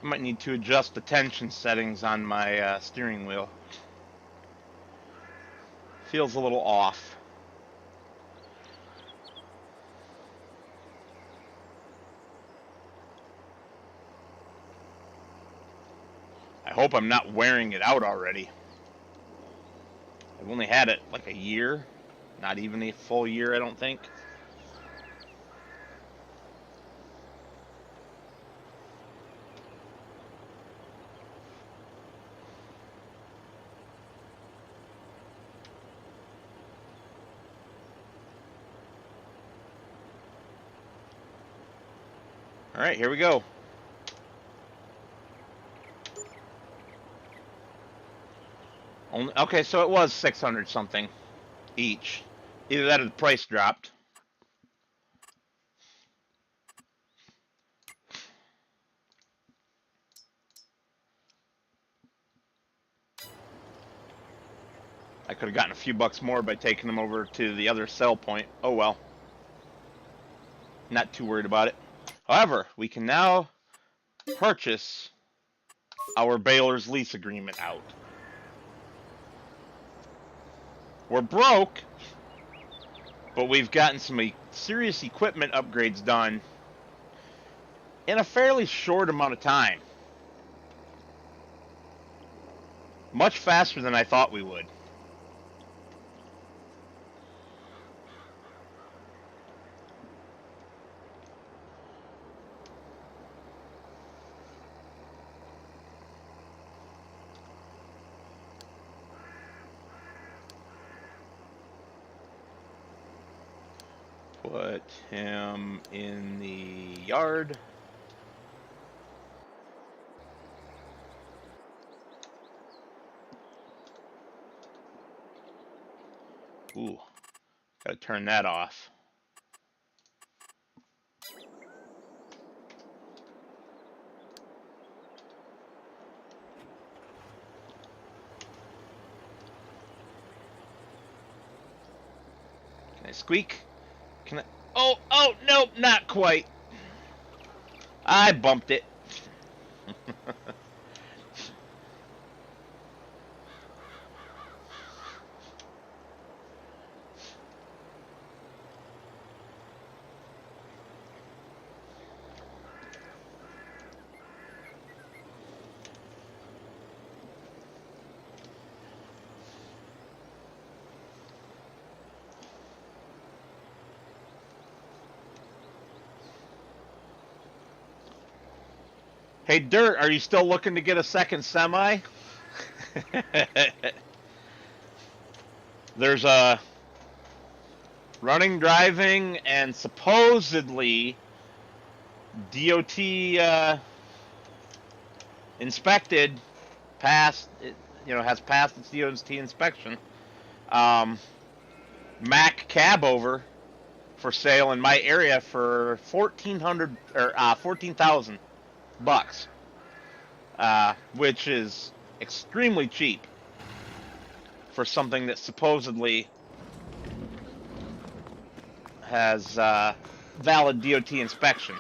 I might need to adjust the tension settings on my steering wheel. Feels a little off. I hope I'm not wearing it out already. I've only had it like a year. Not even a full year, I don't think. All right, here we go. Okay, so it was 600 something each. Either that or the price dropped. I could have gotten a few bucks more by taking them over to the other sell point. Oh well. Not too worried about it. However, we can now purchase our Baylor's lease agreement out. We're broke, but we've gotten some serious equipment upgrades done in a fairly short amount of time. Much faster than I thought we would. Put him in the yard. Ooh, gotta turn that off. Can I squeak? Can I? Oh, nope, not quite. I bumped it. Hey, Dirt, are you still looking to get a second semi? There's a running, driving, and supposedly DOT inspected, passed, has passed its DOT inspection. Mac cab over for sale in my area for $14,000, which is extremely cheap for something that supposedly has valid DOT inspection.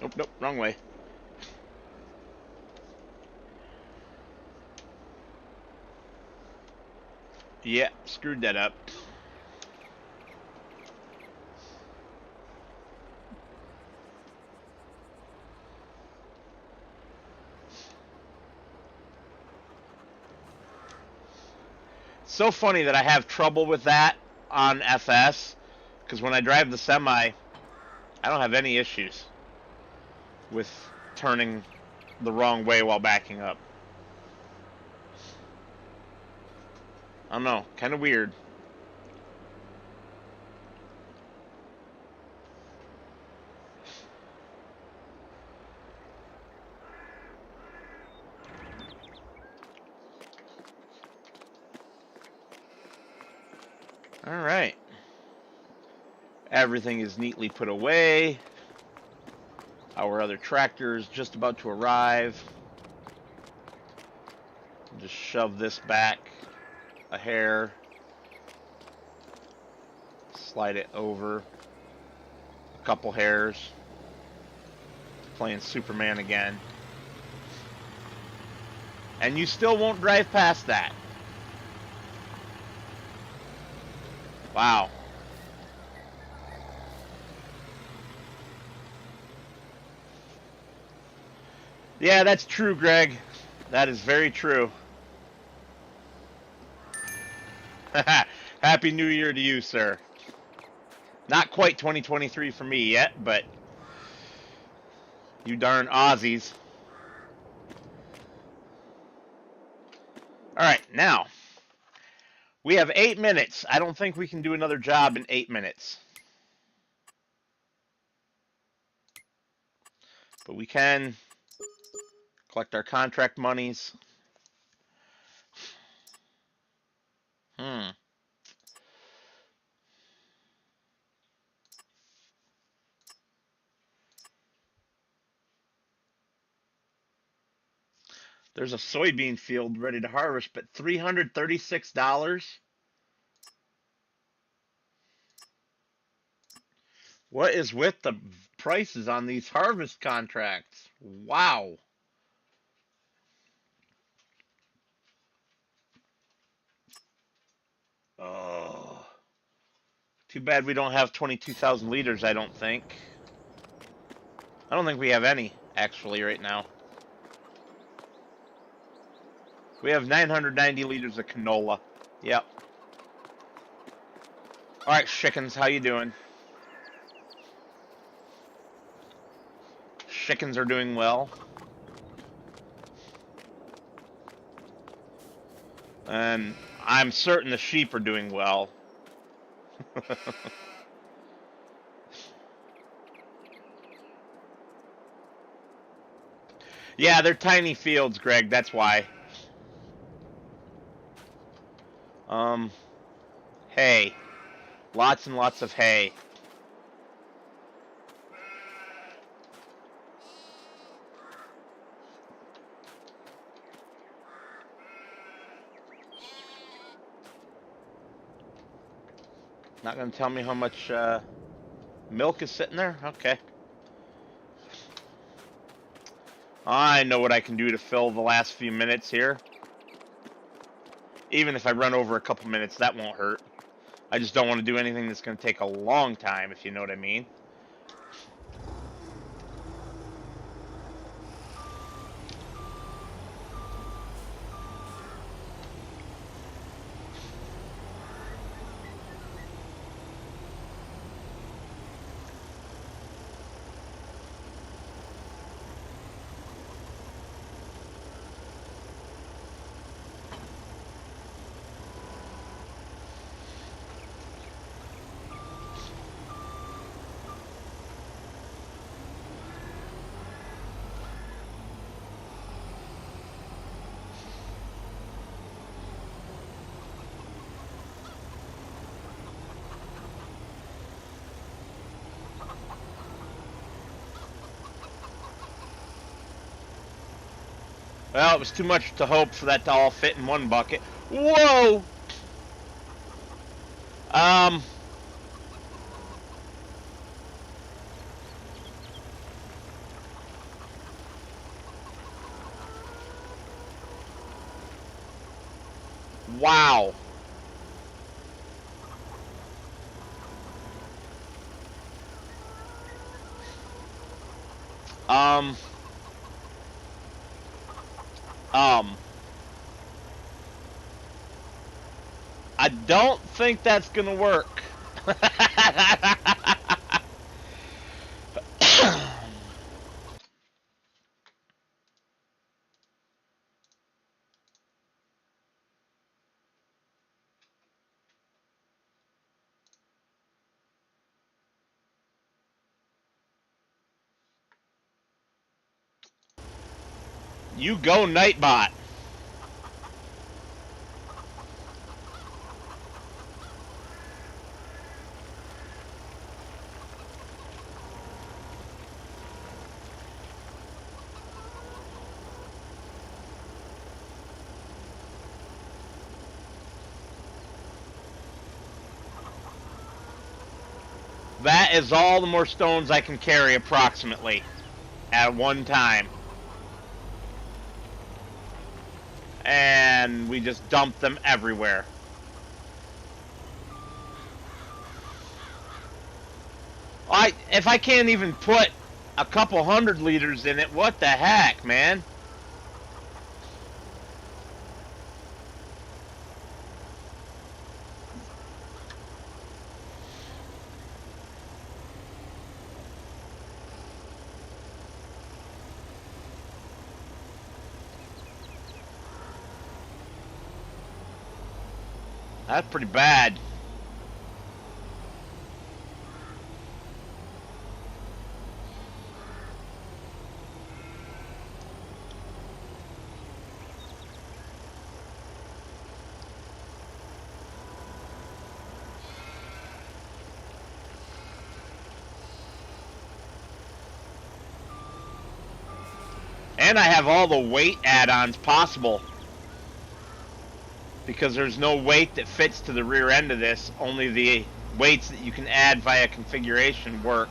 Nope, nope, wrong way. Yeah, screwed that up. So funny that I have trouble with that on FS, because when I drive the semi, I don't have any issues with turning the wrong way while backing up. I don't know, kind of weird. Alright. Everything is neatly put away. Our other tractor is just about to arrive. Just shove this back a hair. Slide it over a couple hairs. Playing Superman again. And you still won't drive past that. Wow. Yeah, that's true, Greg. That is very true. Happy New Year to you, sir. Not quite 2023 for me yet, but you darn Aussies. Alright, now, we have 8 minutes. I don't think we can do another job in 8 minutes. But we can collect our contract monies. There's a soybean field ready to harvest, but $336? What is with the prices on these harvest contracts? Wow. Oh. Too bad we don't have 22,000 liters, I don't think. I don't think we have any, actually, right now. We have 990 liters of canola. Yep. Alright, chickens, how you doing? Chickens are doing well. And I'm certain the sheep are doing well. Yeah, they're tiny fields, Greg, that's why. Hay. Lots and lots of hay. Not gonna tell me how much milk is sitting there? Okay. I know what I can do to fill the last few minutes here. Even if I run over a couple minutes, that won't hurt. I just don't want to do anything that's going to take a long time, if you know what I mean. Well, it was too much to hope for that to all fit in one bucket. Whoa! Wow. Um, um, I don't think that's gonna work. You go, Nightbot. That is all the more stones I can carry approximately at one time. And we just dump them everywhere. If I can't even put a couple 100 liters in it, what the heck, man? That's pretty bad. And I have all the weight add-ons possible. Because there's no weight that fits to the rear end of this. Only the weights that you can add via configuration work.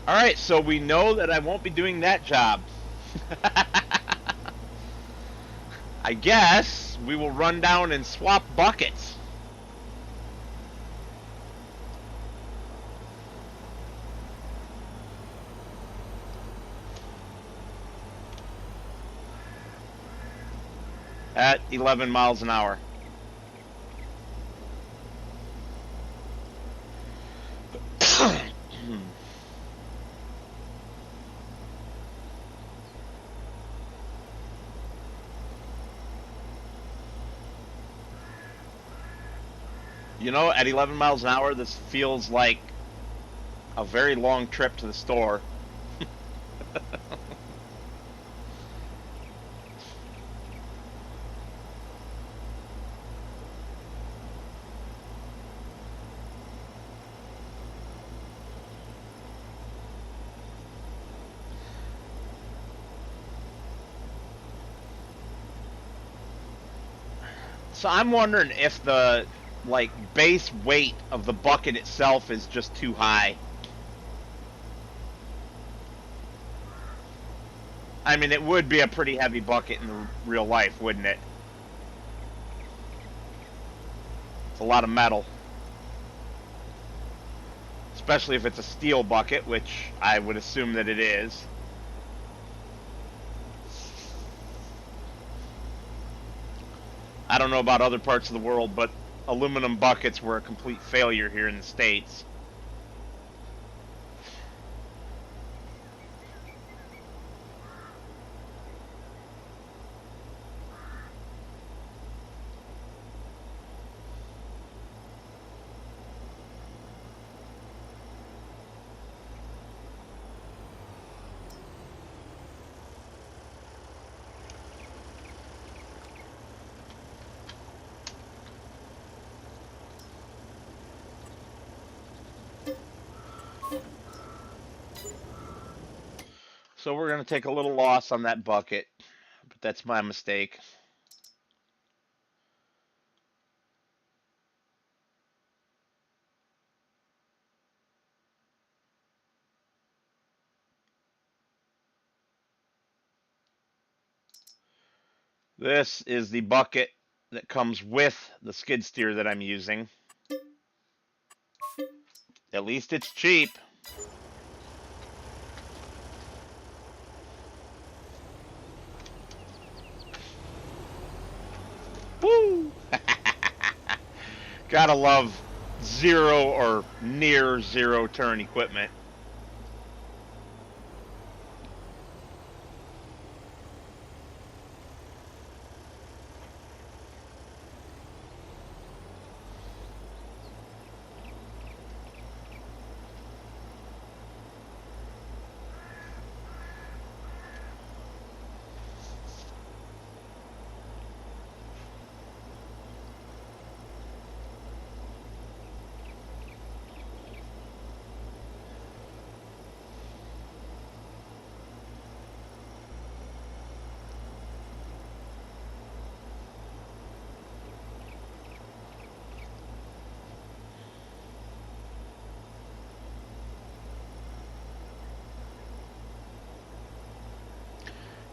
Alright, so we know that I won't be doing that job. I guess we will run down and swap buckets. At 11 miles an hour. You know, at 11 miles an hour, this feels like a very long trip to the store. So I'm wondering if the base weight of the bucket itself is just too high. I mean, it would be a pretty heavy bucket in the real life, wouldn't it? It's a lot of metal. Especially if it's a steel bucket, which I would assume that it is. I don't know about other parts of the world, but aluminum buckets were a complete failure here in the States. So we're going to take a little loss on that bucket, but that's my mistake. This is the bucket that comes with the skid steer that I'm using. At least it's cheap. Woo! Gotta love zero or near zero turn equipment.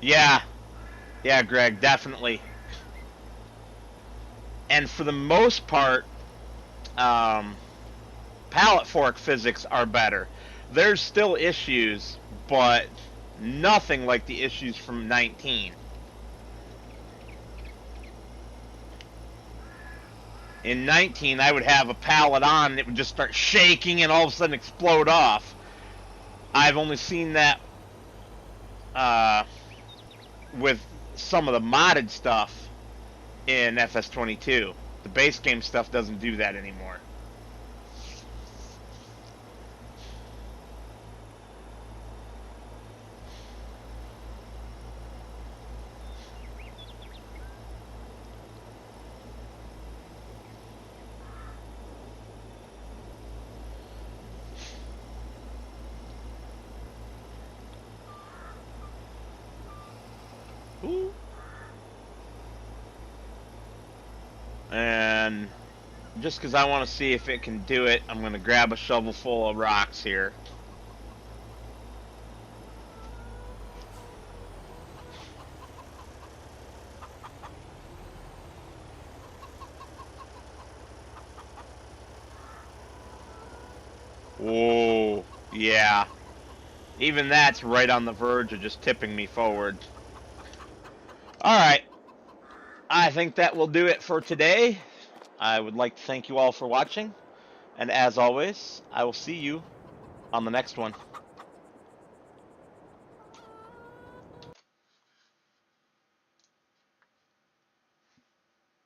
Yeah, yeah, Greg, definitely. And for the most part, pallet fork physics are better. There's still issues, but nothing like the issues from 19. In 19, I would have a pallet on and it would just start shaking and all of a sudden explode off. I've only seen that with some of the modded stuff in FS22. The base game stuff doesn't do that anymore. Ooh. And just because I want to see if it can do it, I'm going to grab a shovel full of rocks here. Whoa, yeah. Even that's right on the verge of just tipping me forward. Alright, I think that will do it for today. I would like to thank you all for watching, and as always, I will see you on the next one.